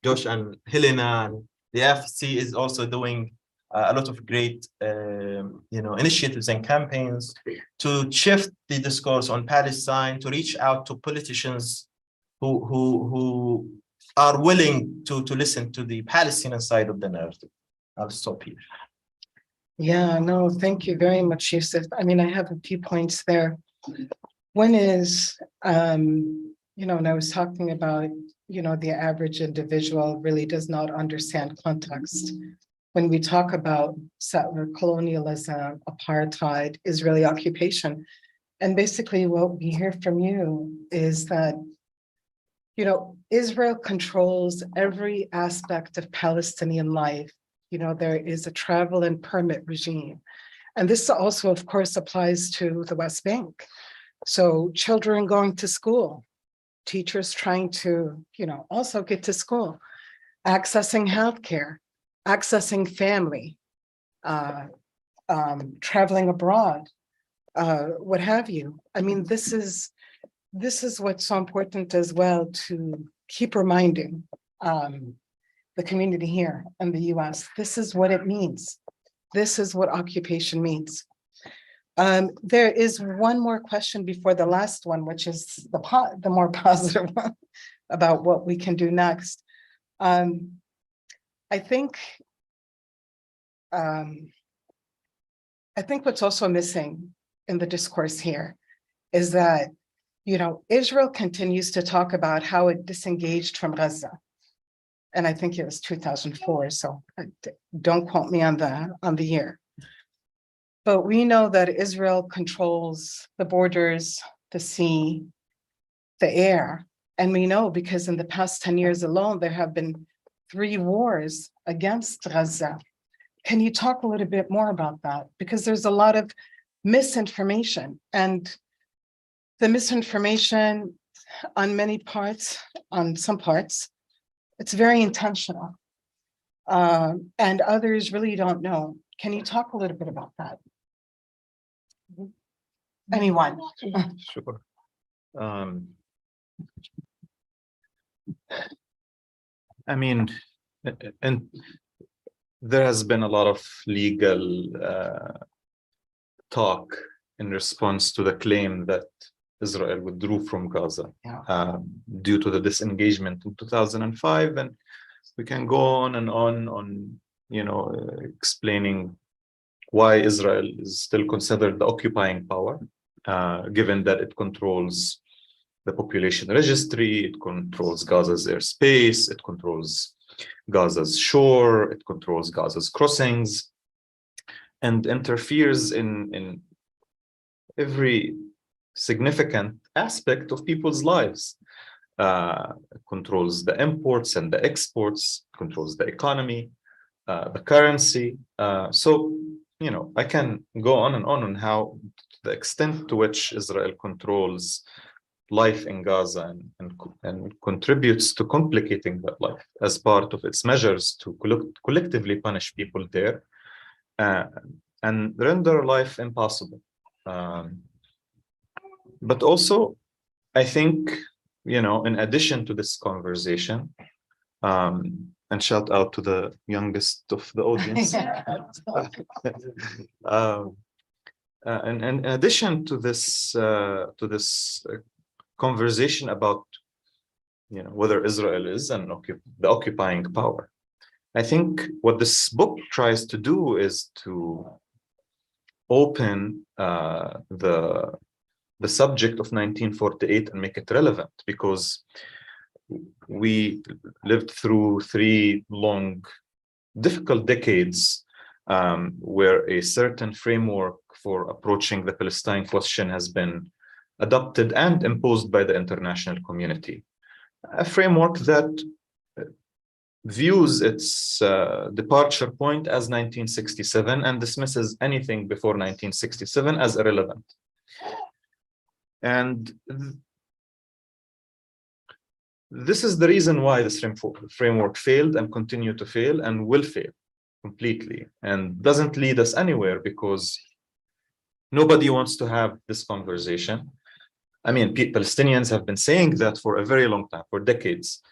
Josh and Helena, and the AFSC is also doing a lot of great, initiatives and campaigns to shift the discourse on Palestine, to reach out to politicians who are willing to listen to the Palestinian side of the narrative. I'll stop here. Yeah, no, thank you very much, Yousef. I mean, I have a few points there. One is, and I was talking about, the average individual really does not understand context. When we talk about settler colonialism, apartheid, Israeli occupation, and basically what we hear from you is that, Israel controls every aspect of Palestinian life. There is a travel and permit regime. And this also, of course, applies to the West Bank. So children going to school, teachers trying to, also get to school, accessing healthcare, accessing family, traveling abroad, what have you. I mean, this is what's so important as well, to keep reminding the community here in the US, this is what it means. This is what occupation means. There is one more question before the last one, which is the more positive one about what we can do next. I think what's also missing in the discourse here is that, Israel continues to talk about how it disengaged from Gaza. And I think it was 2004, so don't quote me on the year. But we know that Israel controls the borders, the sea, the air. And we know because in the past 10 years alone, there have been 3 wars against Gaza. Can you talk a little bit more about that? Because there's a lot of misinformation, and the misinformation on some parts, it's very intentional. And others really don't know. Can you talk a little bit about that? Anyone? Sure. I mean, and there has been a lot of legal talk in response to the claim that Israel withdrew from Gaza due to the disengagement in 2005, and we can go on and on, explaining why Israel is still considered the occupying power, given that it controls the population registry, it controls Gaza's airspace, it controls Gaza's shore, it controls Gaza's crossings, and interferes in every significant aspect of people's lives. Controls the imports and the exports, controls the economy, the currency. So, I can go on and on how the extent to which Israel controls life in Gaza and contributes to complicating that life as part of its measures to collectively punish people there and render life impossible. But also, I think, in addition to this conversation, and shout out to the youngest of the audience. And in addition to this conversation about, whether Israel is the occupying power, I think what this book tries to do is to open the subject of 1948 and make it relevant, because we lived through 3 long, difficult decades where a certain framework for approaching the Palestine question has been adopted and imposed by the international community. A framework that views its departure point as 1967 and dismisses anything before 1967 as irrelevant. And this is the reason why this framework failed and continue to fail and will fail completely and doesn't lead us anywhere, because nobody wants to have this conversation. I mean, Palestinians have been saying that for a very long time, for decades.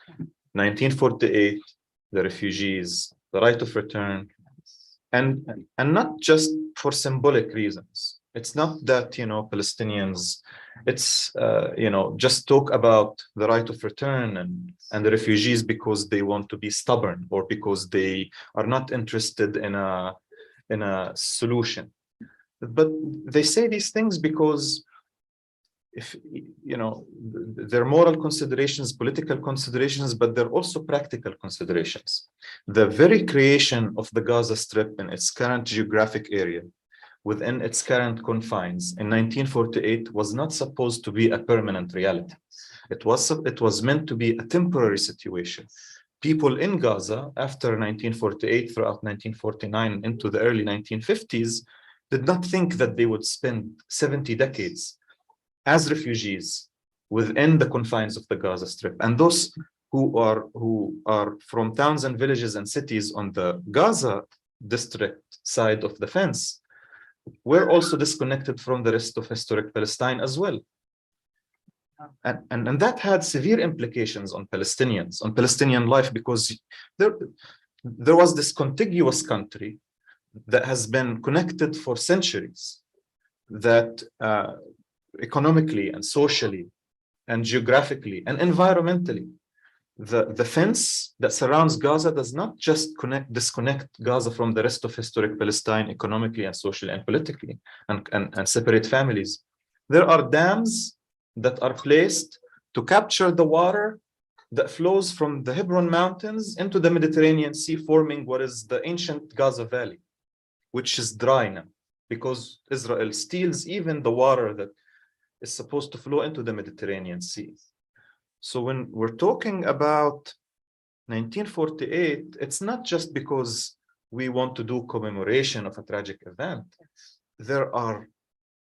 1948, the refugees, the right of return, and not just for symbolic reasons. It's not that, you know, Palestinians, it's you know, just talk about the right of return and the refugees because they want to be stubborn or because they are not interested in a solution. But they say these things because, if you know, they're moral considerations, political considerations, but they're also practical considerations. The very creation of the Gaza Strip in its current geographic area, within its current confines in 1948, was not supposed to be a permanent reality. It was meant to be a temporary situation. People in Gaza after 1948, throughout 1949 into the early 1950s, did not think that they would spend 70 decades as refugees within the confines of the Gaza Strip. And those who are from towns and villages and cities on the Gaza district side of the fence were also disconnected from the rest of historic Palestine as well. And that had severe implications on Palestinians, on Palestinian life, because there was this contiguous country that has been connected for centuries, that economically and socially and geographically and environmentally, the fence that surrounds Gaza does not just disconnect Gaza from the rest of historic Palestine economically and socially and politically and separate families. There are dams that are placed to capture the water that flows from the Hebron Mountains into the Mediterranean Sea, forming what is the ancient Gaza Valley, which is dry now because Israel steals even the water that is supposed to flow into the Mediterranean Sea. So when we're talking about 1948, it's not just because we want to do commemoration of a tragic event. There are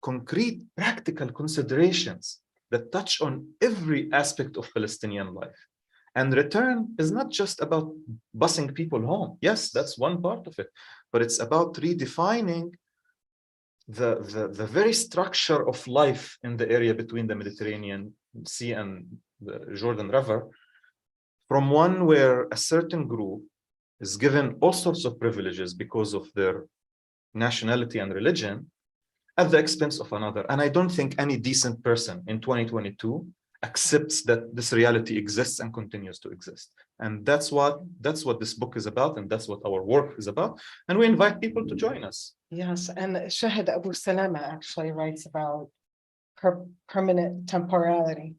concrete practical considerations that touch on every aspect of Palestinian life. And return is not just about busing people home. Yes, that's one part of it, but it's about redefining the very structure of life in the area between the Mediterranean Sea and the Jordan River, from one where a certain group is given all sorts of privileges because of their nationality and religion at the expense of another. And I don't think any decent person in 2022 accepts that this reality exists and continues to exist. And that's what this book is about, and that's what our work is about. And we invite people to join us. Yes, and Shahid Abu Salama actually writes about permanent temporality.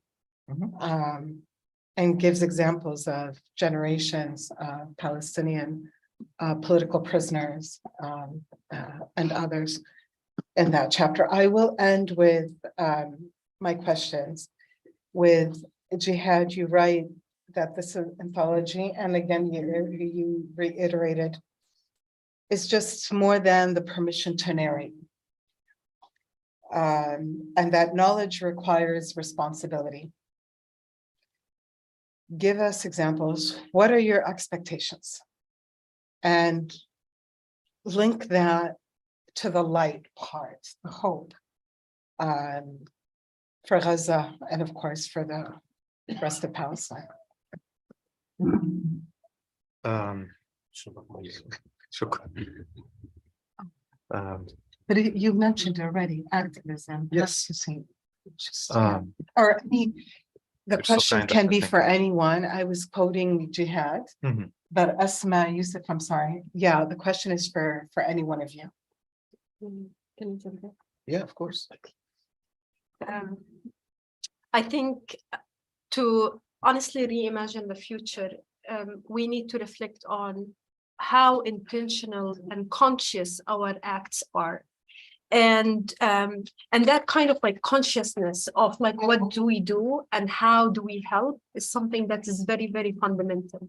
And gives examples of generations of Palestinian political prisoners and others in that chapter. I will end with my questions. With Jihad, you write that this anthology, and again, you reiterated, is just more than the permission to narrate. And that knowledge requires responsibility. Give us examples. What are your expectations? And link that to the light part, the hope, for Gaza and of course for the rest of Palestine. But you mentioned already activism. Yes. Or I mean, the question can be for anyone. I was quoting Jihad, but Asma, Yousef, I'm sorry. Yeah, the question is for any one of you. Can you jump in? Yeah, of course. I think to honestly reimagine the future, we need to reflect on how intentional and conscious our acts are. And that kind of like consciousness of like, what do we do and how do we help is something that is very, very fundamental.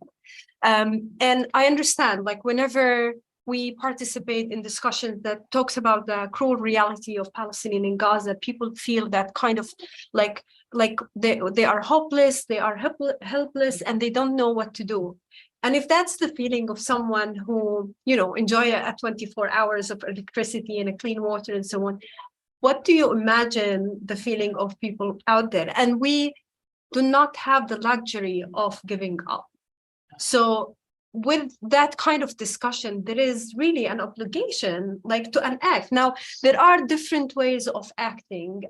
And I understand, like, whenever we participate in discussions that talks about the cruel reality of Palestinian in Gaza, people feel that kind of like they are hopeless, they are helpless, and they don't know what to do. And if that's the feeling of someone who, you know, enjoy 24 hours of electricity and a clean water and so on, what do you imagine the feeling of people out there? And we do not have the luxury of giving up. So with that kind of discussion, there is really an obligation, like, to enact. Now, there are different ways of acting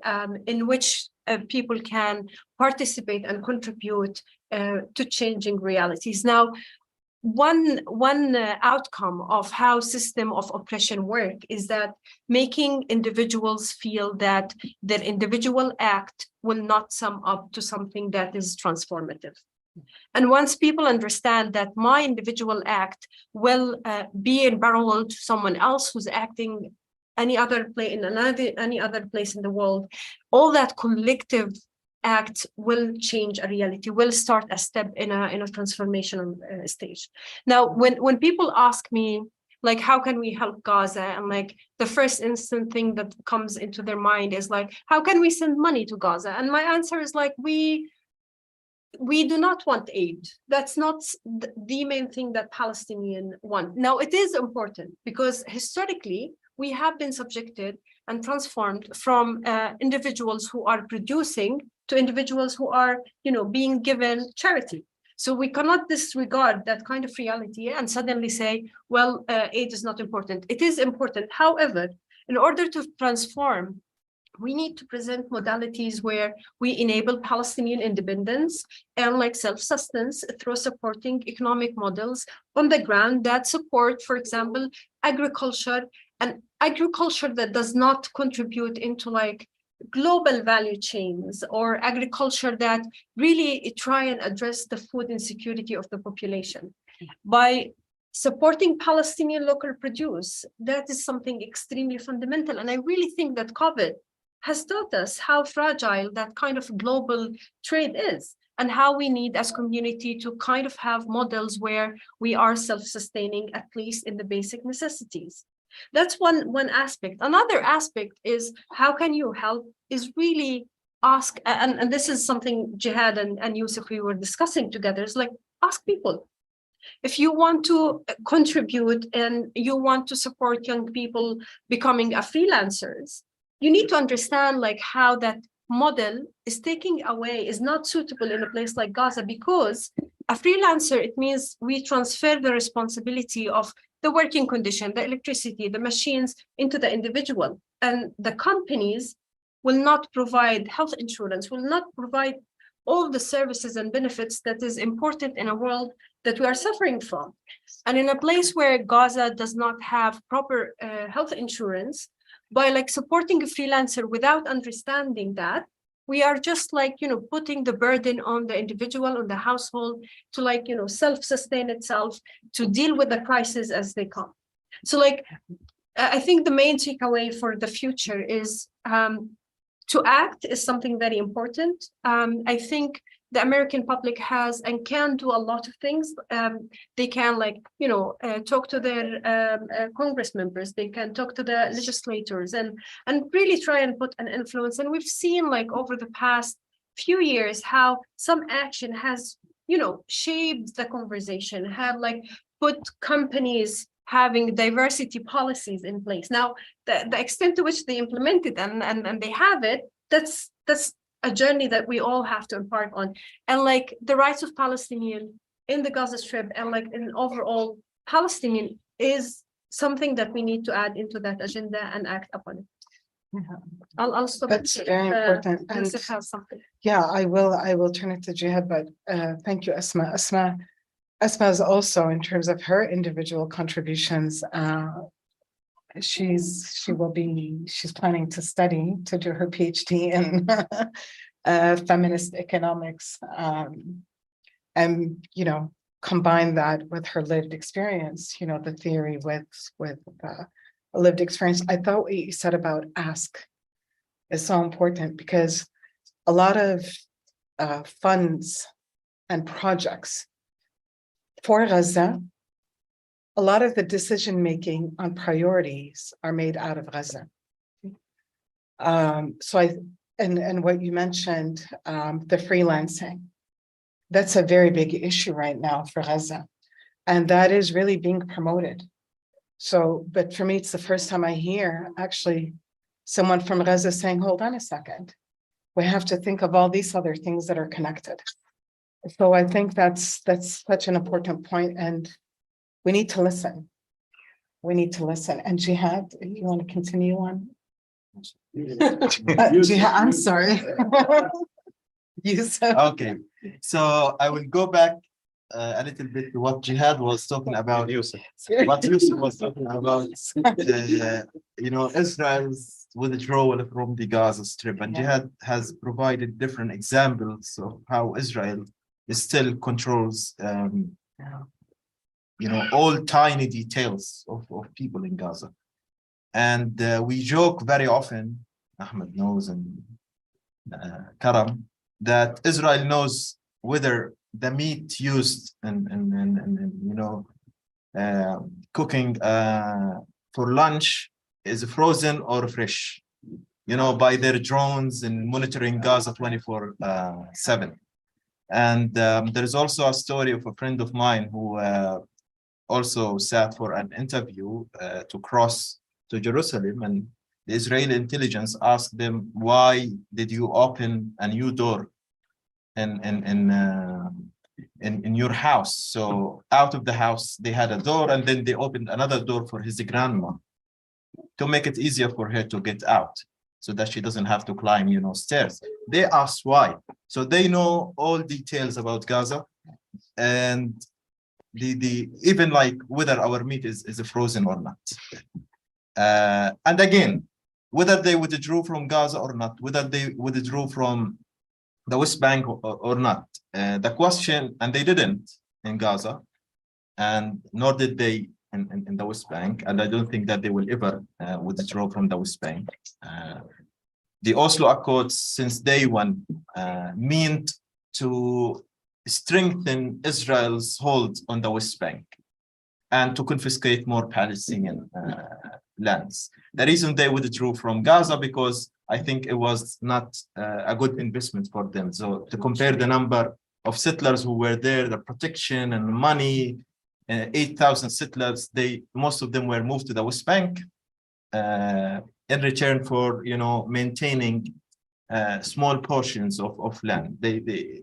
in which people can participate and contribute to changing realities. Now, one outcome of how system of oppression work is that making individuals feel that their individual act will not sum up to something that is transformative. And once people understand that my individual act will be in parallel to someone else who's acting any other place in the world, all that collective act will change a reality, will start a step in a transformational stage. Now, when people ask me, like, how can we help Gaza? And like, the first instant thing that comes into their mind is like, how can we send money to Gaza? And my answer is like, we do not want aid. That's not the main thing that Palestinians want. Now, it is important because historically, we have been subjected and transformed from individuals who are producing to individuals who are, being given charity. So we cannot disregard that kind of reality and suddenly say, well, aid is not important. It is important. However, in order to transform, we need to present modalities where we enable Palestinian independence and like self-sustenance through supporting economic models on the ground that support, for example, agriculture, and agriculture that does not contribute into like global value chains, or agriculture that really try and address the food insecurity of the population. By supporting Palestinian local produce, that is something extremely fundamental. And I really think that COVID has taught us how fragile that kind of global trade is, and how we need as community to kind of have models where we are self-sustaining, at least in the basic necessities. That's one aspect. Another aspect is how can you help is really ask, and this is something Jihad and Yousef, we were discussing together, is like, ask people. If you want to contribute and you want to support young people becoming a freelancers, you need to understand like how that model is taking away, is not suitable in a place like Gaza, because a freelancer, it means we transfer the responsibility of the working condition, the electricity, the machines into the individual. And the companies will not provide health insurance, will not provide all the services and benefits that is important in a world that we are suffering from. And in a place where Gaza does not have proper health insurance, by like supporting a freelancer without understanding that, we are just like, putting the burden on the individual, on the household to like, self-sustain itself, to deal with the crises as they come. So like, I think the main takeaway for the future is to act is something very important. I think the American public has and can do a lot of things. They can like, talk to their Congress members, they can talk to the legislators and really try and put an influence. And we've seen like over the past few years how some action has, shaped the conversation, have like put companies having diversity policies in place. Now, the extent to which they implement it and they have it, that's a journey that we all have to embark on. And like the rights of Palestinian in the Gaza Strip and like in overall Palestinian is something that we need to add into that agenda and act upon it. Yeah. I'll stop. That's very important. And Yousef has something. yeah, I will turn it to Jihad, but thank you, Asma. Asma is also, in terms of her individual contributions, she's planning to study to do her PhD in feminist economics, and combine that with her lived experience, the theory with a lived experience. I thought what you said about ask is so important, because a lot of funds and projects for Gaza, a lot of the decision-making on priorities are made out of Gaza. And what you mentioned, the freelancing, that's a very big issue right now for Gaza. And that is really being promoted. So, but for me, it's the first time I hear actually someone from Gaza saying, hold on a second, we have to think of all these other things that are connected. So I think that's such an important point. And we need to listen. We need to listen. And Jihad, you want to continue on? Jihad, I'm sorry. Yousef. Okay, so I will go back a little bit to what Jihad was talking about. What Yousef was talking about, Israel's withdrawal from the Gaza Strip, and Jihad has provided different examples of how Israel still controls, all tiny details of people in Gaza. And we joke very often, Ahmed knows and Karam, that Israel knows whether the meat used in cooking for lunch is frozen or fresh, by their drones and monitoring Gaza 24/7. And there's also a story of a friend of mine who also sat for an interview to cross to Jerusalem, and the Israeli intelligence asked them, why did you open a new door in your house? So out of the house, they had a door, and then they opened another door for his grandma to make it easier for her to get out, so that she doesn't have to climb, stairs. They asked why. So they know all details about Gaza, and the even like whether our meat is frozen or not. And again, whether they withdrew from Gaza or not, whether they withdrew from the West Bank or not, the question, and they didn't in Gaza, and nor did they in the West Bank, and I don't think that they will ever withdraw from the West Bank. The Oslo Accords, since day one, meant to strengthen Israel's hold on the West Bank and to confiscate more Palestinian lands. The reason they withdrew from Gaza, because I think it was not a good investment for them. So to compare the number of settlers who were there, the protection and money, 8,000 settlers, most of them were moved to the West Bank in return for maintaining small portions of land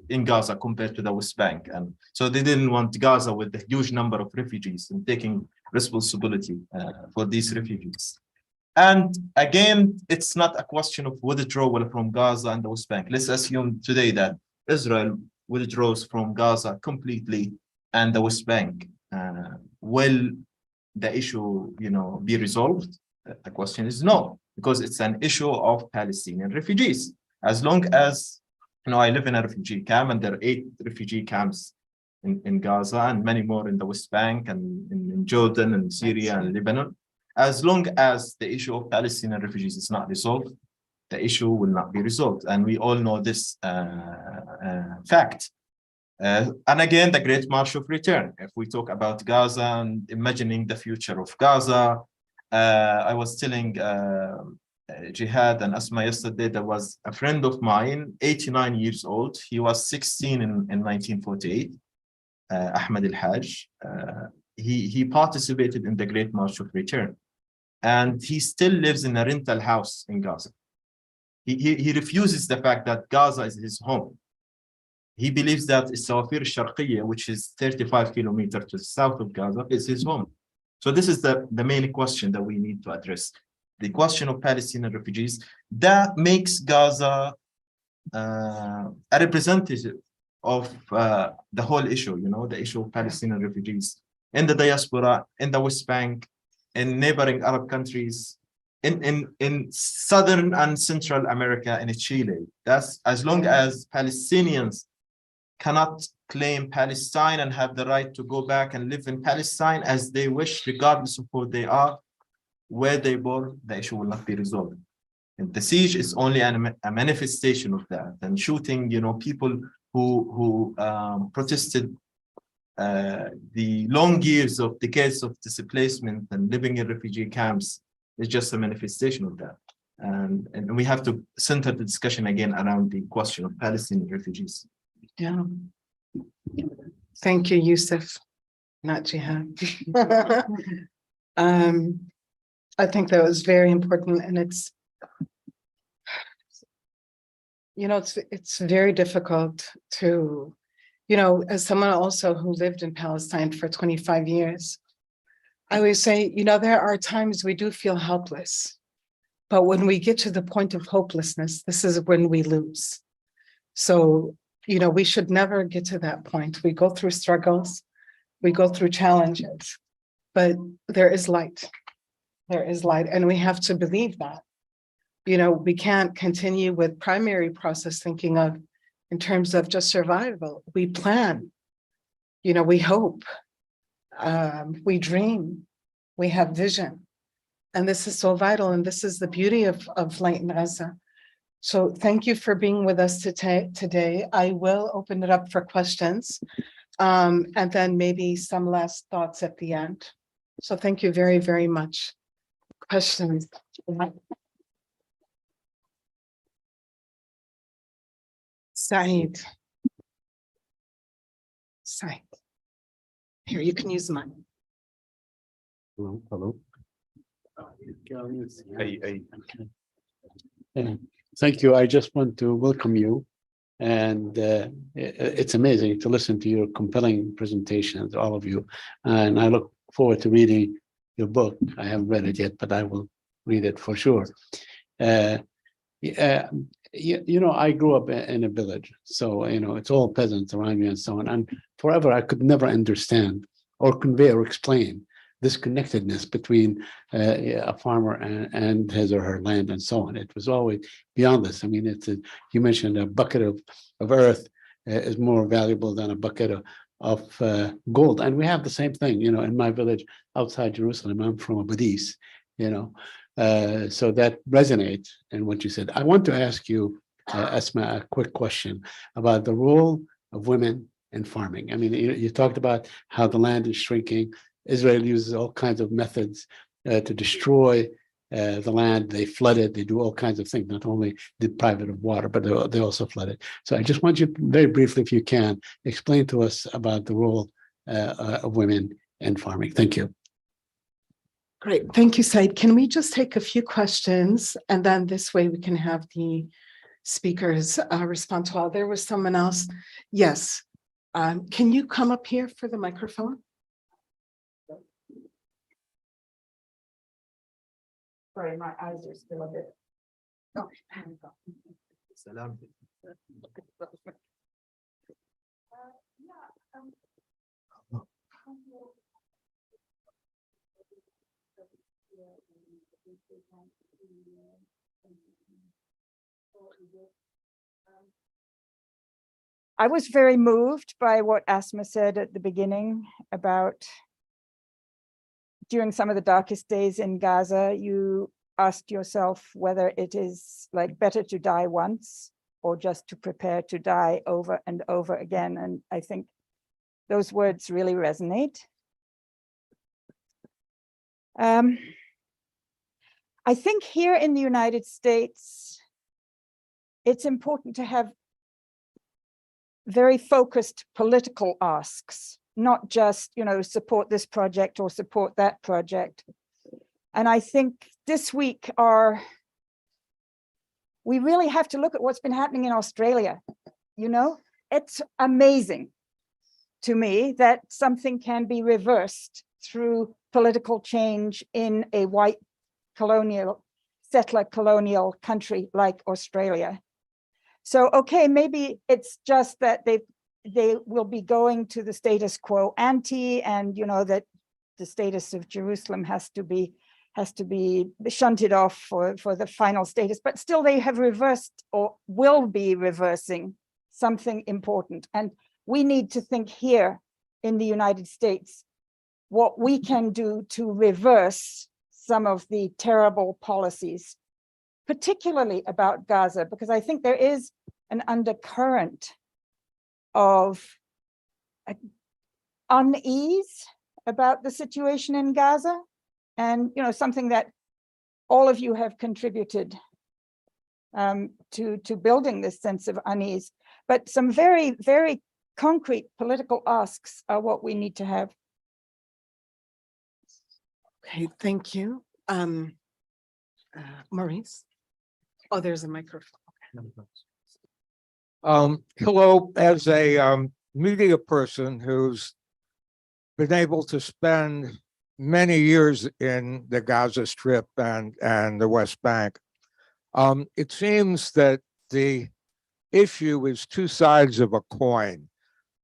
in Gaza compared to the West Bank. And so they didn't want Gaza with the huge number of refugees and taking responsibility for these refugees. And again, it's not a question of withdrawal from Gaza and the West Bank. Let's assume today that Israel withdraws from Gaza completely and the West Bank. Will the issue, be resolved? The question is no, because it's an issue of Palestinian refugees. As long as, I live in a refugee camp, and there are 8 refugee camps in Gaza and many more in the West Bank and in Jordan and Syria and Lebanon. As long as the issue of Palestinian refugees is not resolved, the issue will not be resolved. And we all know this fact. And again, the Great March of Return. If we talk about Gaza and imagining the future of Gaza, I was telling Jihad and Asma yesterday, there was a friend of mine, 89 years old. He was 16 in 1948, Ahmed Al-Hajj. He participated in the Great March of Return, and he still lives in a rental house in Gaza. He refuses the fact that Gaza is his home. He believes that Sawafir Sharqiyya, which is 35 kilometers to the south of Gaza, is his home. So this is the main question that we need to address. The question of Palestinian refugees, that makes Gaza a representative of the whole issue, the issue of Palestinian refugees in the diaspora, in the West Bank, in neighboring Arab countries, in Southern and Central America, in Chile. That's as long as Palestinians cannot claim Palestine and have the right to go back and live in Palestine as they wish, regardless of who they are, where they born, the issue will not be resolved. And the siege is only a manifestation of that. And shooting, people who protested the long years of decades of displacement and living in refugee camps is just a manifestation of that. And we have to center the discussion again around the question of Palestinian refugees. Yeah. Thank you, Yousef, not Jihad. I think that was very important, and it's very difficult to, as someone also who lived in Palestine for 25 years, I always say, there are times we do feel helpless. But when we get to the point of hopelessness, this is when we lose. So, we should never get to that point. We go through struggles, we go through challenges, but there is light. There is light, and we have to believe that. We can't continue with primary process thinking of in terms of just survival. We plan, we hope, we dream, we have vision. And this is so vital. And this is the beauty of Light in Gaza. So thank you for being with us today. I will open it up for questions and then maybe some last thoughts at the end. So thank you very, very much. Questions? Saeed. Saeed. Here, you can use mine. Hello. I Thank you. I just want to welcome you. And it's amazing to listen to your compelling presentations, all of you. And I look forward to reading your book. I haven't read it yet, but I will read it for sure. I grew up in a village, so it's all peasants around me and so on. And forever, I could never understand or convey or explain this connectedness between a farmer and his or her land and so on. It was always beyond this. I mean, you mentioned a bucket of earth is more valuable than a bucket of gold. And we have the same thing, in my village outside Jerusalem. I'm from a Badis, so that resonates in what you said. I want to ask you, Asma, a quick question about the role of women in farming. I mean, you talked about how the land is shrinking. Israel uses all kinds of methods to destroy the land. They flood it. They do all kinds of things, not only deprive it of water, but they also flood it. So I just want you very briefly, if you can, explain to us about the role of women in farming. Thank you. Great. Thank you, Said. Can we just take a few questions and then this way we can have the speakers respond to all. There was someone else. Yes. Can you come up here for the microphone? Sorry, my eyes are still a bit. Oh, Salam. I was very moved by what Asma said at the beginning about during some of the darkest days in Gaza, you asked yourself whether it is like better to die once or just to prepare to die over and over again. And I think those words really resonate. I think here in the United States, it's important to have very focused political asks, not just, support this project or support that project. And I think this week we really have to look at what's been happening in Australia. It's amazing to me that something can be reversed through political change in a white settler colonial country like Australia. So, okay, maybe it's just that they will be going to the status quo ante, and that the status of Jerusalem has to be shunted off for the final status, but still they have reversed or will be reversing something important. And we need to think here in the United States what we can do to reverse some of the terrible policies, particularly about Gaza, because I think there is an undercurrent of unease about the situation in Gaza, and something that all of you have contributed to building this sense of unease. But some very, very concrete political asks are what we need to have. Okay, thank you. Maurice? Oh, there's a microphone. Hello, as a media person who's been able to spend many years in the Gaza Strip and the West Bank. It seems that the issue is two sides of a coin.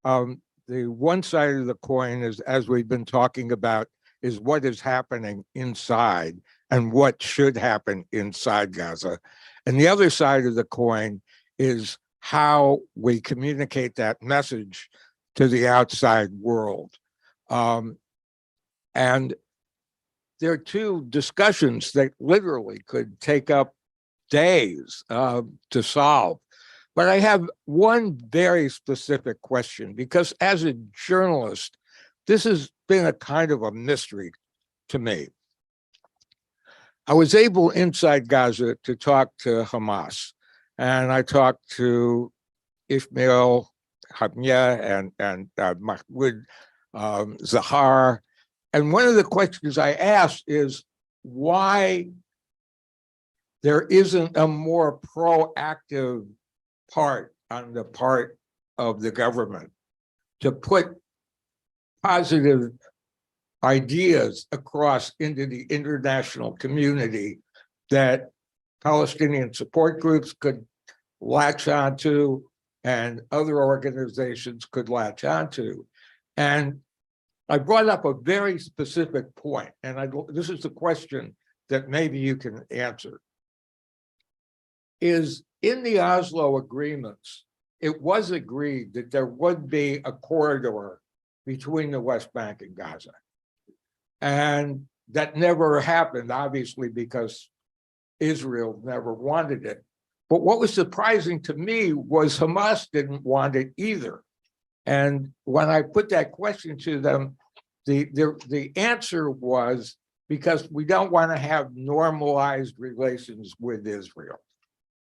The one side of the coin is, as we've been talking about, is what is happening inside and what should happen inside Gaza. And the other side of the coin is how we communicate that message to the outside world. And there are two discussions that literally could take up days to solve. But I have one very specific question, because as a journalist, this has been a kind of a mystery to me. I was able inside Gaza to talk to Hamas, and I talked to Ismail Haniyeh and Mahmoud Zahar. And one of the questions I asked is why there isn't a more proactive part on the part of the government to put positive ideas across into the international community that Palestinian support groups could latch onto and other organizations could latch onto. And I brought up a very specific point, and this is the question that maybe you can answer. Is in the Oslo agreements, it was agreed that there would be a corridor between the West Bank and Gaza. And that never happened, obviously, because Israel never wanted it. But what was surprising to me was Hamas didn't want it either. And when I put that question to them, the answer was because we don't want to have normalized relations with Israel.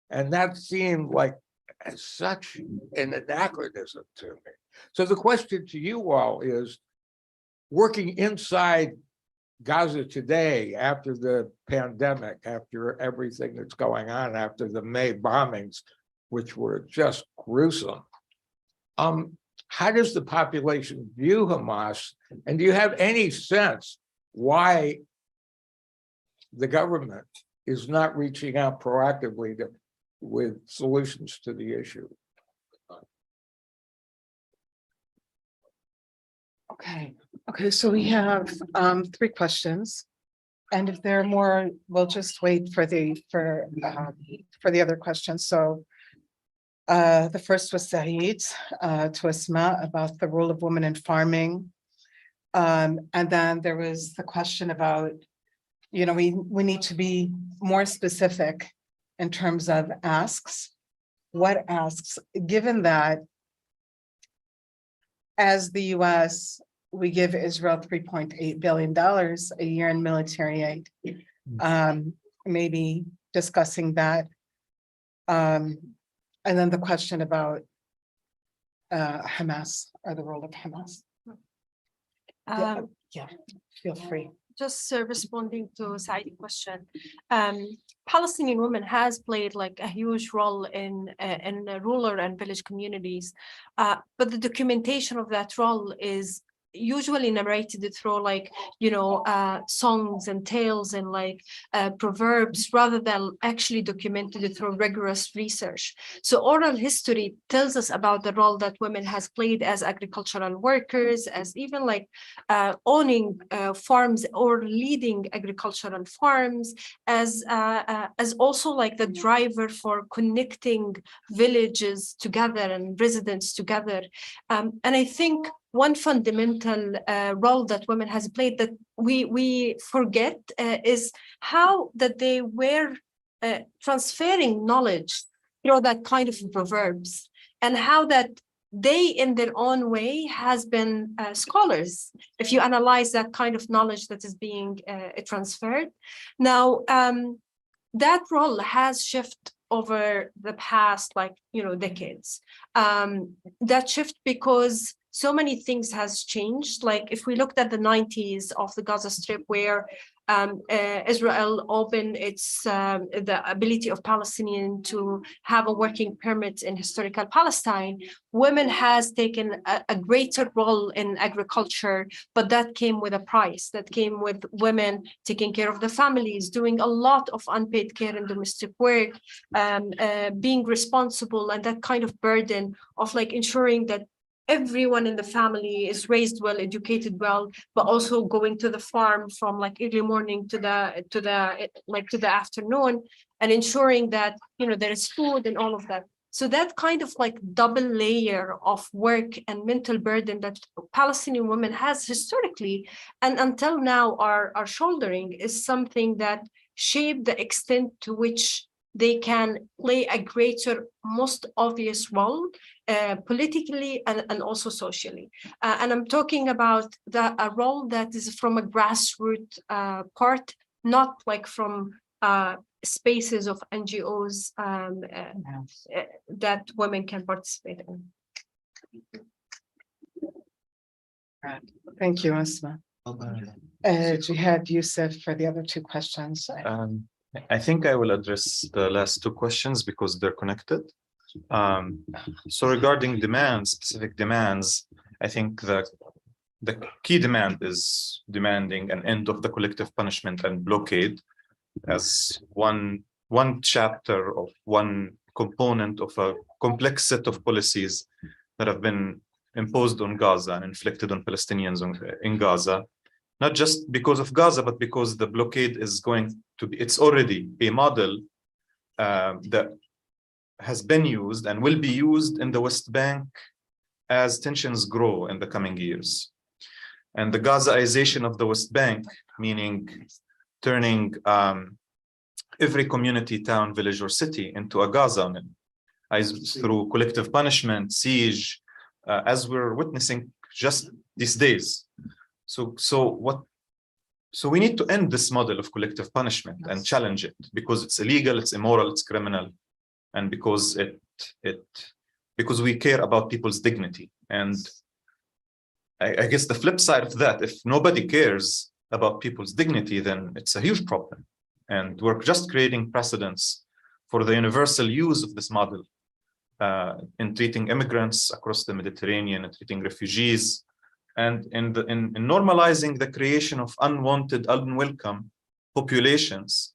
And that seemed like such an anachronism to me. So the question to you all is, working inside Gaza today, after the pandemic, after everything that's going on, after the May bombings, which were just gruesome, how does the population view Hamas? And do you have any sense why the government is not reaching out proactively with solutions to the issue? Okay, so we have 3 questions. And if there are more, we'll just wait for the other questions. So the first was Saeed to Asma about the role of women in farming. And then there was the question about, we need to be more specific in terms of asks. What asks, given that as the US, we give Israel $3.8 billion a year in military aid, maybe discussing that. And then the question about Hamas, or the role of Hamas. Yeah, feel free. Just responding to Saeed's question, Palestinian women has played like a huge role in rural and village communities, but the documentation of that role is usually narrated through like songs and tales and like proverbs, rather than actually documented through rigorous research. So oral history tells us about the role that women has played as agricultural workers, as even like owning farms or leading agricultural farms, as also like the driver for connecting villages together and residents together. And I think one fundamental role that women has played that we forget is how that they were transferring knowledge through that kind of proverbs, and how that they in their own way has been scholars, if you analyze that kind of knowledge that is being transferred. Now, that role has shifted over the past decades. That shift because so many things has changed. Like if we looked at the 90s of the Gaza Strip, where Israel opened the ability of Palestinian to have a working permit in historical Palestine, women has taken a greater role in agriculture, but that came with a price. That came with women taking care of the families, doing a lot of unpaid care and domestic work, being responsible, and that kind of burden of like ensuring that everyone in the family is raised well, educated well, but also going to the farm from like early morning to the afternoon, and ensuring that there is food and all of that. So that kind of like double layer of work and mental burden that Palestinian women has historically and until now are shouldering is something that shaped the extent to which they can play a greater, most obvious role politically and also socially. And I'm talking about a role that is from a grassroots part, not like from spaces of NGOs that women can participate in. Thank you, Asma. Jihad, Yousef, for the other two questions. I think I will address the last two questions because they're connected. So regarding demands, specific demands, I think the key demand is demanding an end of the collective punishment and blockade as one chapter of one component of a complex set of policies that have been imposed on Gaza and inflicted on Palestinians in Gaza. Not just because of Gaza, but because the blockade is going to be, it's already a model that has been used and will be used in the West Bank as tensions grow in the coming years. And the Gazaization of the West Bank, meaning turning every community, town, village, or city into a Gaza through collective punishment, siege, as we're witnessing just these days. So we need to end this model of collective punishment and challenge it because it's illegal, it's immoral, it's criminal, and because because we care about people's dignity. And I guess the flip side of that, if nobody cares about people's dignity, then it's a huge problem. And we're just creating precedents for the universal use of this model in treating immigrants across the Mediterranean and treating refugees, and in normalizing the creation of unwanted, unwelcome populations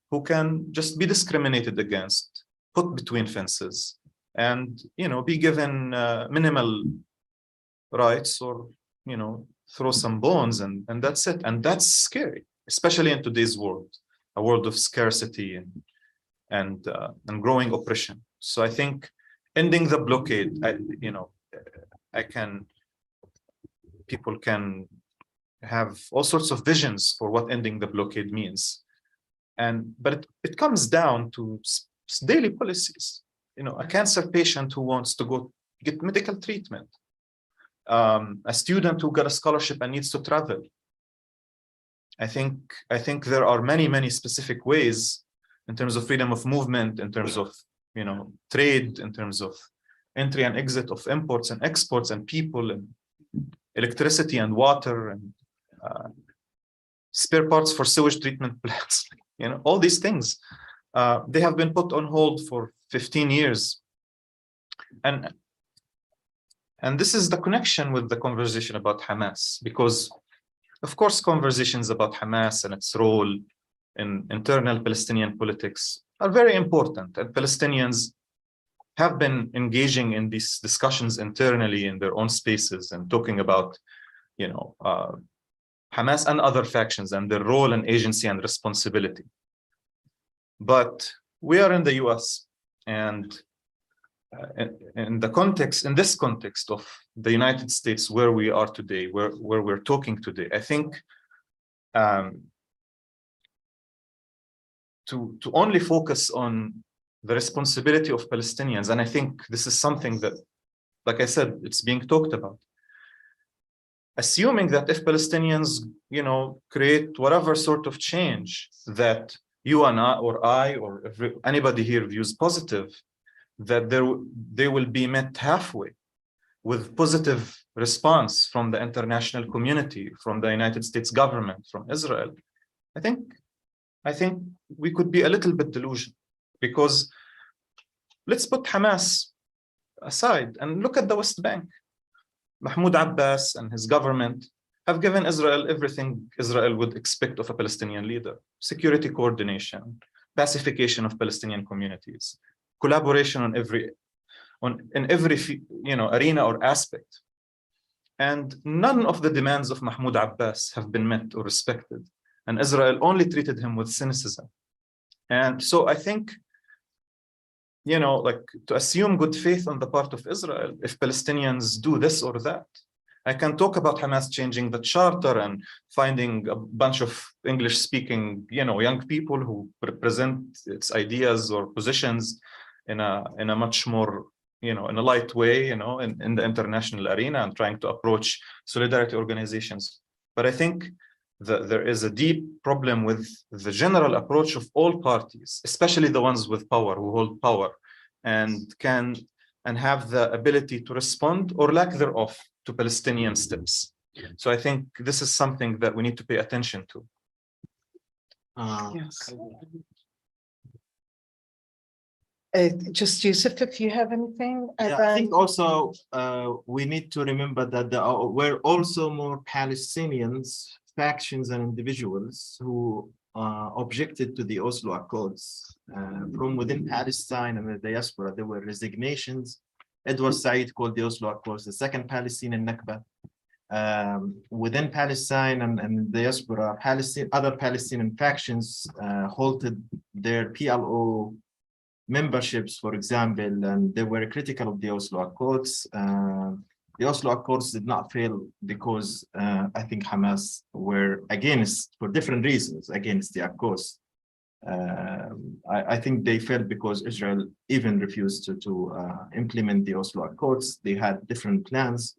who can just be discriminated against, put between fences, and be given minimal rights, or throw some bones, and that's it. And that's scary, especially in today's world, a world of scarcity and growing oppression. So I think ending the blockade, people can have all sorts of visions for what ending the blockade means. But it comes down to daily policies. A cancer patient who wants to go get medical treatment, a student who got a scholarship and needs to travel. I think there are many specific ways in terms of freedom of movement, in terms of trade, in terms of entry and exit of imports and exports and people and electricity and water and spare parts for sewage treatment plants. All these things, they have been put on hold for 15 years. And this is the connection with the conversation about Hamas, because of course conversations about Hamas and its role in internal Palestinian politics are very important, and Palestinians have been engaging in these discussions internally in their own spaces and talking about, Hamas and other factions and their role and agency and responsibility. But we are in the US, and in this context of the United States, where we are today, where we're talking today, I think to only focus on the responsibility of Palestinians, and I think this is something that, like I said, it's being talked about. Assuming that if Palestinians, create whatever sort of change that you and I or anybody here views positive, that they will be met halfway with positive response from the international community, from the United States government, from Israel, I think we could be a little bit delusional, because let's put Hamas aside and look at the West Bank. Mahmoud Abbas and his government have given Israel everything Israel would expect of a Palestinian leader: security coordination, pacification of Palestinian communities, collaboration in every arena or aspect. And none of the demands of Mahmoud Abbas have been met or respected. And Israel only treated him with cynicism. And so I think, like, to assume good faith on the part of Israel, if Palestinians do this or that. I can talk about Hamas changing the charter and finding a bunch of English-speaking, young people who represent its ideas or positions in a much more, in a light way, in the international arena, and trying to approach solidarity organizations. But I think that there is a deep problem with the general approach of all parties, especially the ones with power, who hold power, and have the ability to respond or lack thereof to Palestinian steps. So I think this is something that we need to pay attention to. Yes. Just Yousef, if you have anything. Yeah, I think also we need to remember that there were also more Palestinians, factions and individuals who objected to the Oslo Accords. From within Palestine and the diaspora, there were resignations. Edward Said called the Oslo Accords the second Palestinian Nakba. Within Palestine and diaspora, other Palestinian factions halted their PLO memberships, for example, and they were critical of the Oslo Accords. The Oslo Accords did not fail because I think Hamas were against, for different reasons, against the Accords. I think they failed because Israel even refused to implement the Oslo Accords. They had different plans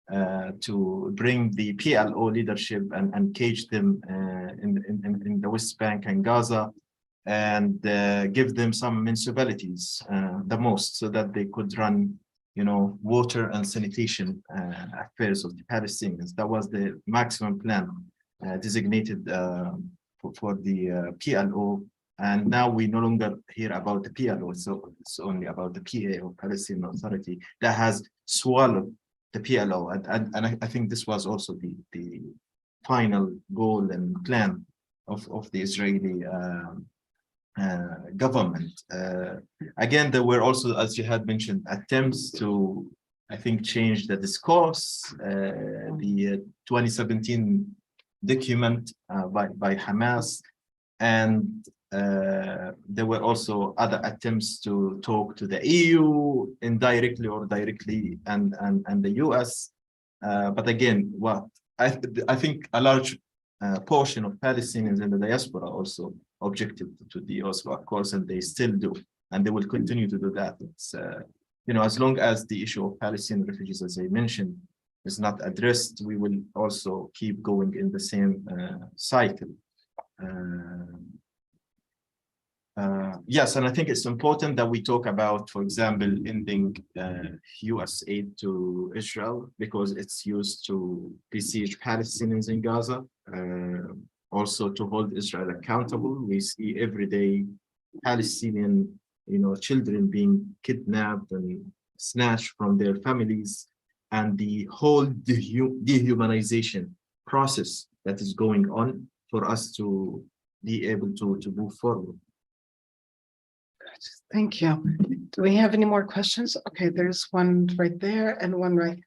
to bring the PLO leadership and cage them in the West Bank and Gaza, and give them some municipalities, the most, so that they could run, water and sanitation affairs of the Palestinians. That was the maximum plan designated for the PLO. And now we no longer hear about the PLO, so it's only about the PA, or Palestinian Authority, that has swallowed the PLO. And I think this was also the final goal and plan of the Israeli government. Again, there were also, as you had mentioned, attempts to, I think, change the discourse. The 2017 document by Hamas, and there were also other attempts to talk to the EU indirectly or directly, and the US. But again, I think a large portion of Palestinians in the diaspora also objected to the Oslo Accords, and they still do, and they will continue to do that. It's as long as the issue of Palestinian refugees, as I mentioned, is not addressed, we will also keep going in the same cycle. Yes, and I think it's important that we talk about, for example, ending US aid to Israel, because it's used to besiege Palestinians in Gaza, also to hold Israel accountable. We see every day Palestinian, children being kidnapped and snatched from their families, and the whole dehumanization process that is going on for us to be able to move forward. Thank you. Do we have any more questions? Okay, there's one right there and one right.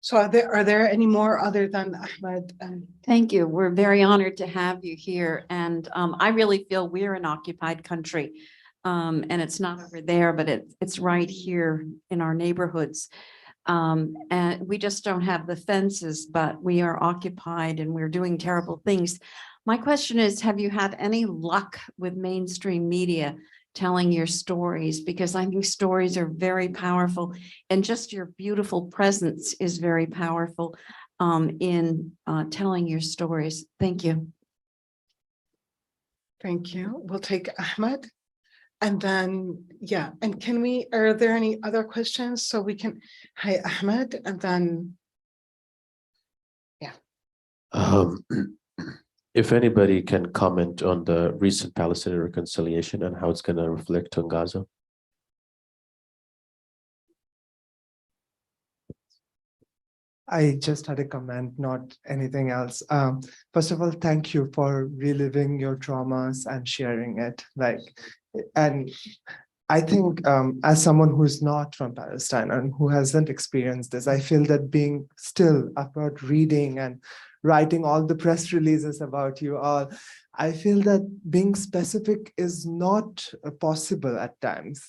So are there any more other than Ahmed? Thank you. We're very honored to have you here. And I really feel we're an occupied country. And it's not over there, but it's right here in our neighborhoods. And we just don't have the fences, but we are occupied and we're doing terrible things. My question is, have you had any luck with mainstream media telling your stories? Because I think stories are very powerful, and just your beautiful presence is very powerful in telling your stories. Thank you. Thank you. We'll take Ahmed. And then, yeah, and are there any other questions? So we can, hi, Ahmed, and then Um, if anybody can comment on the recent Palestinian reconciliation and how it's going to reflect on Gaza. I just had a comment, not anything else. First of all, thank you for reliving your traumas and sharing it. And I think as someone who's not from Palestine and who hasn't experienced this, I feel that being still about reading and writing all the press releases about you all, I feel that being specific is not possible at times,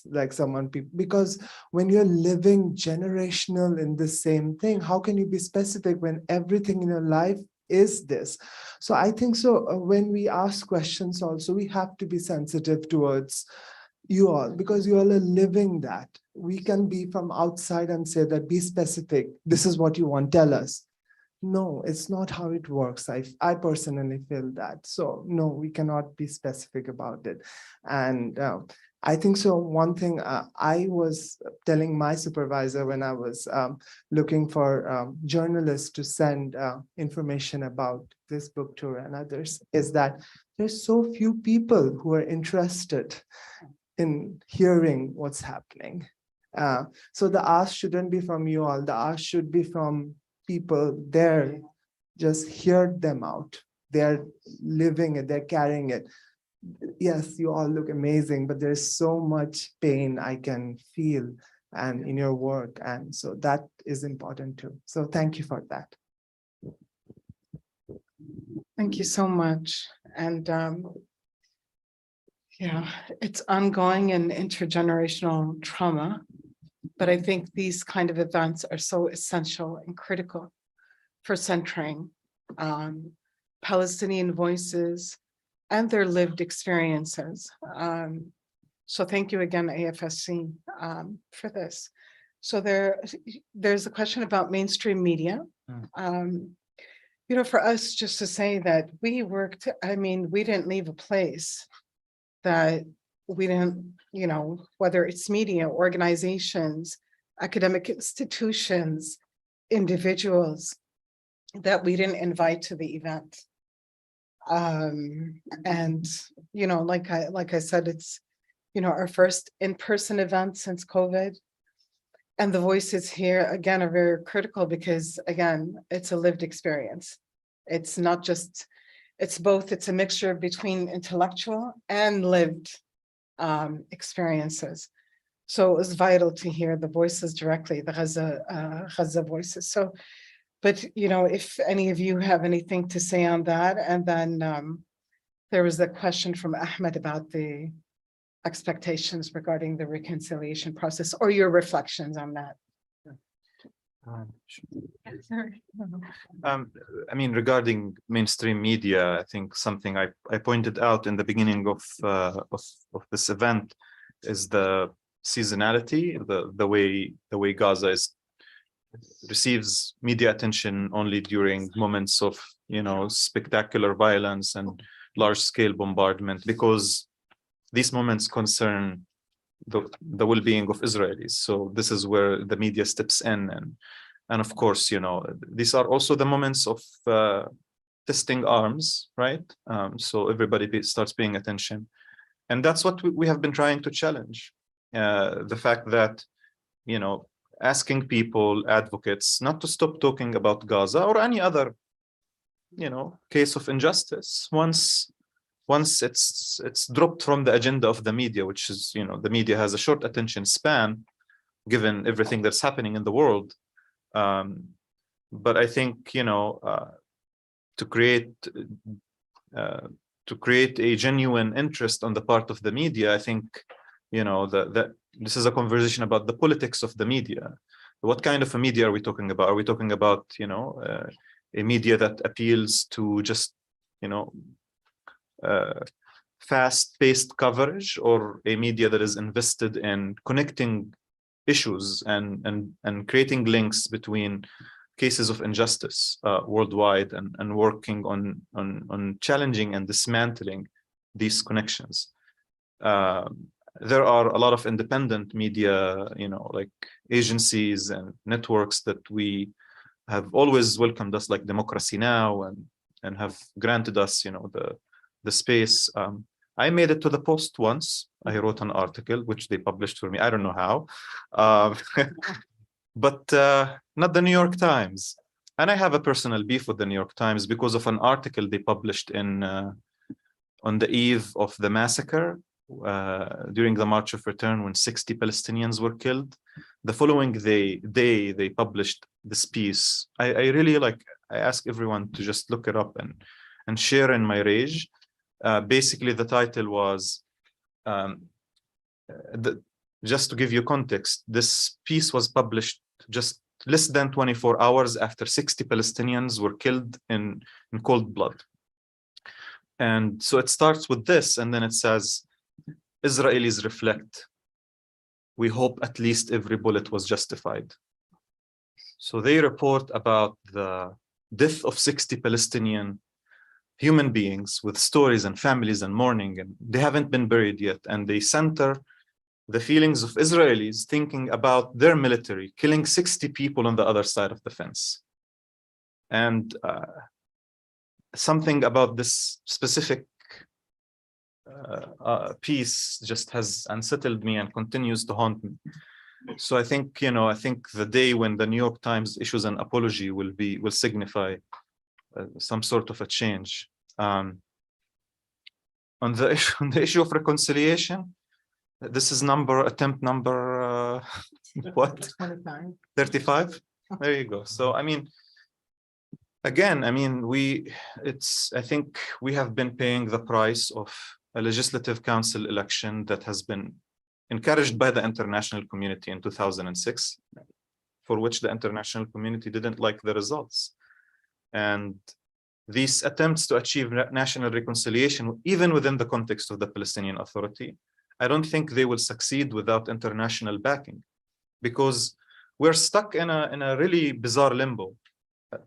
because when you're living generational in the same thing, how can you be specific when everything in your life is this? So I think when we ask questions also, we have to be sensitive towards you all, because you all are living that. We can be from outside and say that be specific. This is what you want, tell us. No, it's not how it works. I personally feel that. So no, we cannot be specific about it. And I think one thing I was telling my supervisor when I was looking for journalists to send information about this book tour and others is that there's so few people who are interested in hearing what's happening. So the ask shouldn't be from you all. The ask should be from people there. Just hear them out. They're living it, they're carrying it. Yes, you all look amazing, but there's so much pain I can feel and in your work. And so that is important too. So thank you for that. Thank you so much. And yeah, it's ongoing and intergenerational trauma, but I think these kind of events are so essential and critical for centering Palestinian voices and their lived experiences. So thank you again, AFSC, for this. So there's a question about mainstream media. For us, just to say that we worked, we didn't leave a place that we didn't, whether it's media, organizations, academic institutions, individuals that we didn't invite to the event. And, like I said, it's, our first in-person event since COVID. And the voices here, again, are very critical because, again, it's a lived experience. It's not just, it's both, it's a mixture between intellectual and lived experiences. So it was vital to hear the voices directly, the Gaza voices. So, but, if any of you have anything to say on that, and then there was a question from Ahmed about the expectations regarding the reconciliation process or your reflections on that. Regarding mainstream media, I think something I pointed out in the beginning of this event is the seasonality, the way Gaza receives media attention only during moments of spectacular violence and large-scale bombardment, because these moments concern the well-being of Israelis. So this is where the media steps in, and of course, these are also the moments of testing arms, right? So everybody starts paying attention, and that's what we have been trying to challenge. The fact that, asking people, advocates, not to stop talking about Gaza or any other, case of injustice once it's dropped from the agenda of the media, which is, the media has a short attention span given everything that's happening in the world. But I think, to create a genuine interest on the part of the media, I think, that this is a conversation about the politics of the media. What kind of a media are we talking about? Are we talking about, a media that appeals to just, fast-paced coverage, or a media that is invested in connecting issues and creating links between cases of injustice worldwide and working on challenging and dismantling these connections? There are a lot of independent media, like agencies and networks that we have always welcomed us, like Democracy Now! And and have granted us, the space. I made it to the Post once. I wrote an article which they published for me. I don't know how, but not the New York Times. And I have a personal beef with the New York Times because of an article they published on the eve of the massacre during the March of Return, when 60 Palestinians were killed. The following day, they published this piece. I really I ask everyone to just look it up and share in my rage. Basically, the title was, just to give you context, this piece was published just less than 24 hours after 60 Palestinians were killed in cold blood. And so it starts with this, and then it says, Israelis reflect. We hope at least every bullet was justified. So they report about the death of 60 Palestinian human beings with stories and families and mourning, and they haven't been buried yet. And they center the feelings of Israelis thinking about their military killing 60 people on the other side of the fence. And something about this specific piece just has unsettled me and continues to haunt me. So I think, I think the day when the New York Times issues an apology will signify some sort of a change. On the issue of reconciliation, this is attempt number what? 35. There you go. So I mean, again, I mean, I think we have been paying the price of a legislative council election that has been encouraged by the international community in 2006, for which the international community didn't like the results. And these attempts to achieve national reconciliation, even within the context of the Palestinian Authority, I don't think they will succeed without international backing, because we're stuck in a really bizarre limbo.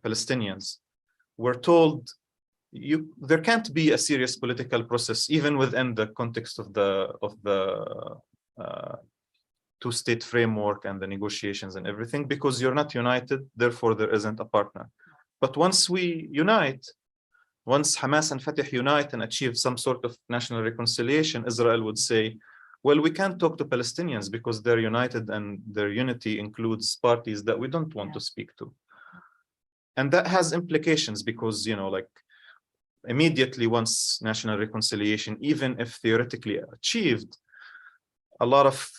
Palestinians were told there can't be a serious political process even within the context of the two-state framework and the negotiations and everything, because you're not united, therefore there isn't a partner. But once we unite, once Hamas and Fatah unite and achieve some sort of national reconciliation, Israel would say, well, we can't talk to Palestinians because they're united and their unity includes parties that we don't want to speak to. And that has implications because, immediately once national reconciliation, even if theoretically achieved, a lot of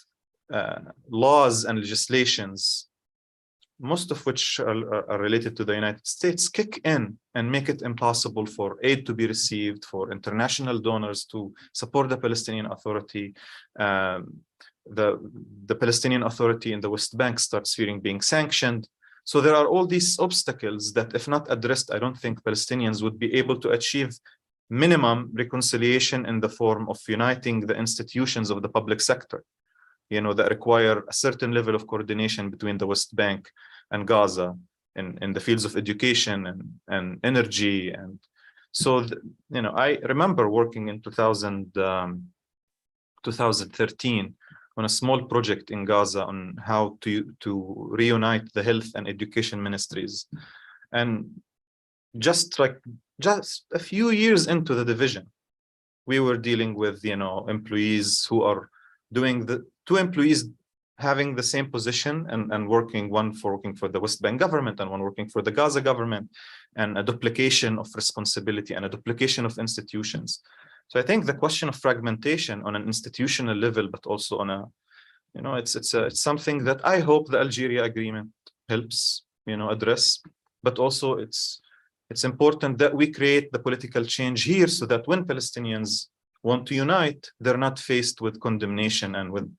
laws and legislations, most of which are related to the United States, kick in and make it impossible for aid to be received, for international donors to support the Palestinian Authority. The Palestinian Authority in the West Bank starts fearing being sanctioned. So there are all these obstacles that, if not addressed, I don't think Palestinians would be able to achieve minimum reconciliation in the form of uniting the institutions of the public sector, that require a certain level of coordination between the West Bank and Gaza in the fields of education and energy. And so, I remember working in 2013 on a small project in Gaza on how to reunite the health and education ministries. And just a few years into the division, we were dealing with, employees who are doing two employees having the same position and one working for the West Bank government and one working for the Gaza government, and a duplication of responsibility and a duplication of institutions. So I think the question of fragmentation on an institutional level, but also on it's something that I hope the Algeria agreement helps, address, but also it's important that we create the political change here so that when Palestinians want to unite, they're not faced with condemnation and with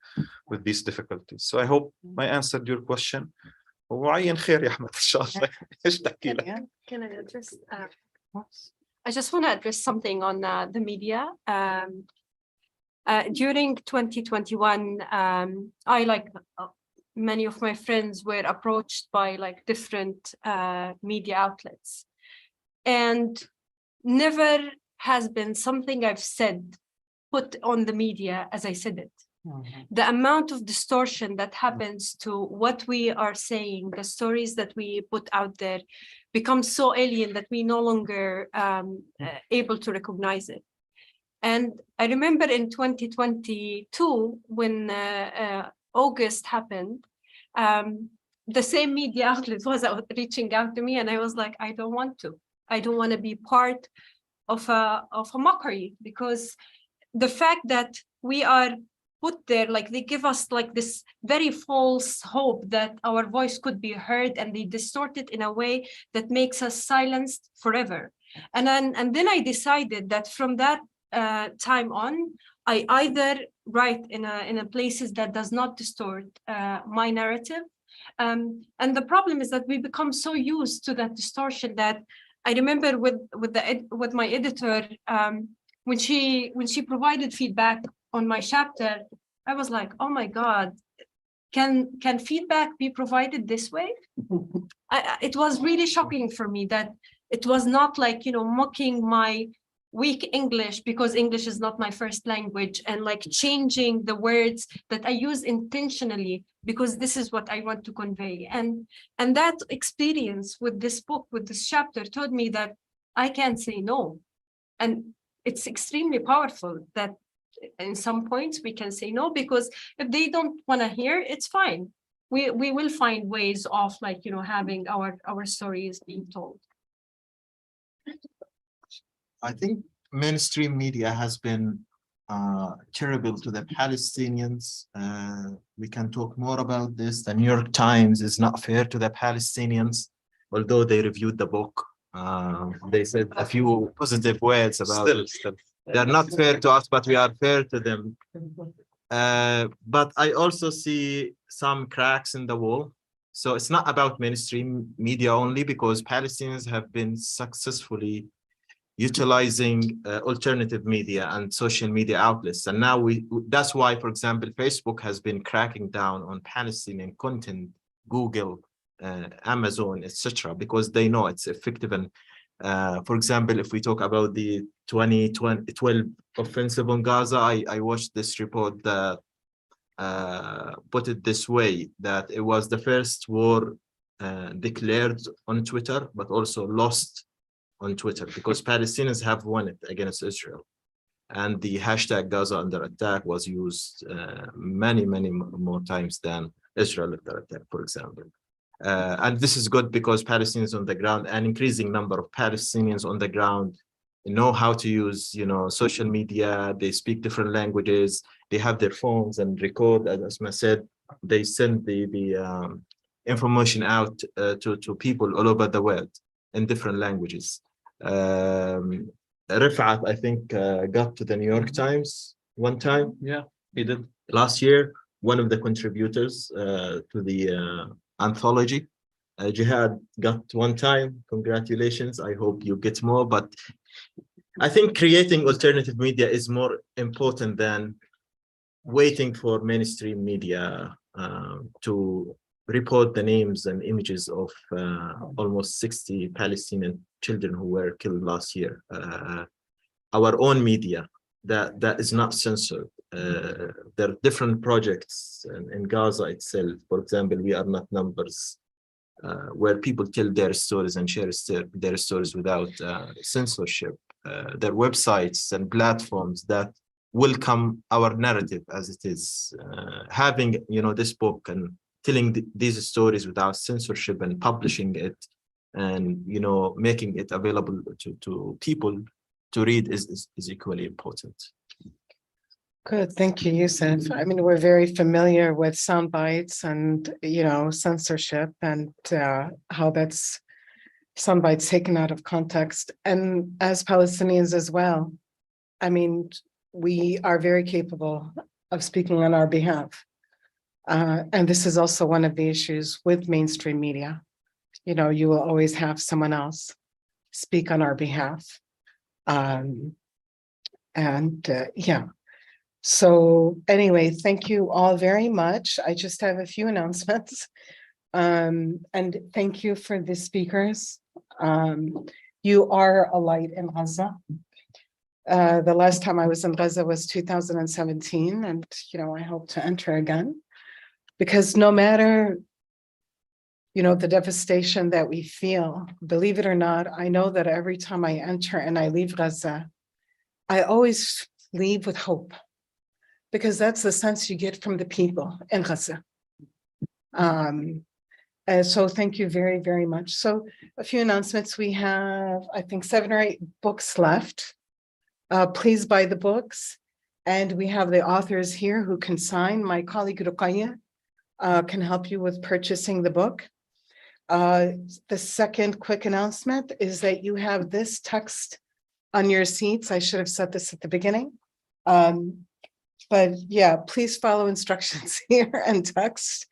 these difficulties. So I hope I answered your question. وعين خير يا أحمد إن شاء الله. إيش تحكي لك؟ Can I address? I just want to address something on the media. During 2021, I, like many of my friends, were approached by different media outlets, and never has been something I've said put on the media as I said it. The amount of distortion that happens to what we are saying, the stories that we put out there, becomes so alien that we no longer able to recognize it. And I remember in 2022, when August happened, the same media outlet was reaching out to me, and I was like, I don't want to. I don't want to be part of a mockery, because the fact that we are put there, like they give us like this very false hope that our voice could be heard, and they distort it in a way that makes us silenced forever. And then I decided that from that time on, I either write in a places that does not distort my narrative. And the problem is that we become so used to that distortion that I remember with my editor, when she provided feedback on my chapter, I was like, oh my God, can feedback be provided this way? It was really shocking for me that it was not like, mocking my weak English, because English is not my first language, and like changing the words that I use intentionally because this is what I want to convey. And that experience with this book, with this chapter, taught me that I can't say no. And it's extremely powerful that in some points we can say no, because if they don't want to hear, it's fine. We will find ways of like, having our stories being told. I think mainstream media has been terrible to the Palestinians. We can talk more about this. The New York Times is not fair to the Palestinians, although they reviewed the book. They said a few positive words about Still. they're not fair to us, but we are fair to them. But I also see some cracks in the wall. So it's not about mainstream media only, because Palestinians have been successfully utilizing alternative media and social media outlets. And now that's why, for example, Facebook has been cracking down on Palestinian content, Google, Amazon, etc., because they know it's effective. And for example, if we talk about the 2012 offensive on Gaza, I watched this report that put it this way, that it was the first war declared on Twitter, but also lost on Twitter, because Palestinians have won it against Israel. And the hashtag Gaza under attack was used many more times than Israel under attack, for example. And this is good because Palestinians on the ground, an increasing number of Palestinians on the ground, know how to use, social media. They speak different languages. They have their phones and record. As Asma said, they send the information out to people all over the world in different languages. Rifat, I think, got to the New York Times one time. Yeah, he did. Last year, one of the contributors to the anthology. Jihad got one time. Congratulations. I hope you get more. But I think creating alternative media is more important than waiting for mainstream media to report the names and images of almost 60 Palestinian children who were killed last year. Our own media that is not censored. There are different projects in Gaza itself. For example, We Are Not Numbers, where people tell their stories and share their stories without censorship. Their websites and platforms that welcome our narrative as it is. Having this book and telling these stories without censorship and publishing it and making it available to people to read is equally important. Good, thank you, Yousef. I mean, we're very familiar with sound bites and, censorship and how that's sound bites taken out of context. And as Palestinians as well, I mean, we are very capable of speaking on our behalf. And this is also one of the issues with mainstream media. You will always have someone else speak on our behalf. Yeah. So anyway, thank you all very much. I just have a few announcements. And thank you for the speakers. You are a light in Gaza. The last time I was in Gaza was 2017, and I hope to enter again. Because no matter the devastation that we feel, believe it or not, I know that every time I enter and I leave Gaza, I always leave with hope, because that's the sense you get from the people in Gaza. And so thank you very, very much. So a few announcements. We have, I think, 7 or 8 books left. Please buy the books. And we have the authors here who can sign. My colleague Ruqayya can help you with purchasing the book. The second quick announcement is that you have this text on your seats. I should have said this at the beginning. But yeah, please follow instructions here and text.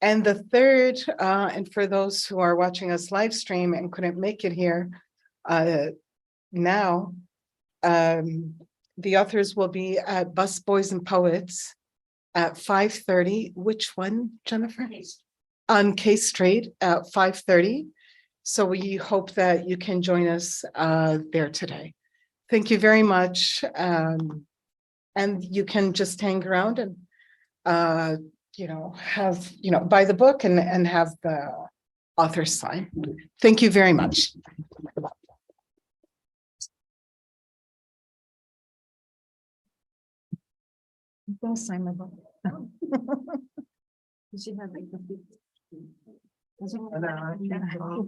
And the third, and for those who are watching us live stream and couldn't make it here now, the authors will be at Bus Boys and Poets at 5:30. Which one, Jennifer? On K Street at 5:30. So we hope that you can join us there today. Thank you very much. And you can just hang around and have buy the book and have the author sign. Thank you very much. Don't sign my book. You should have like the. Hello.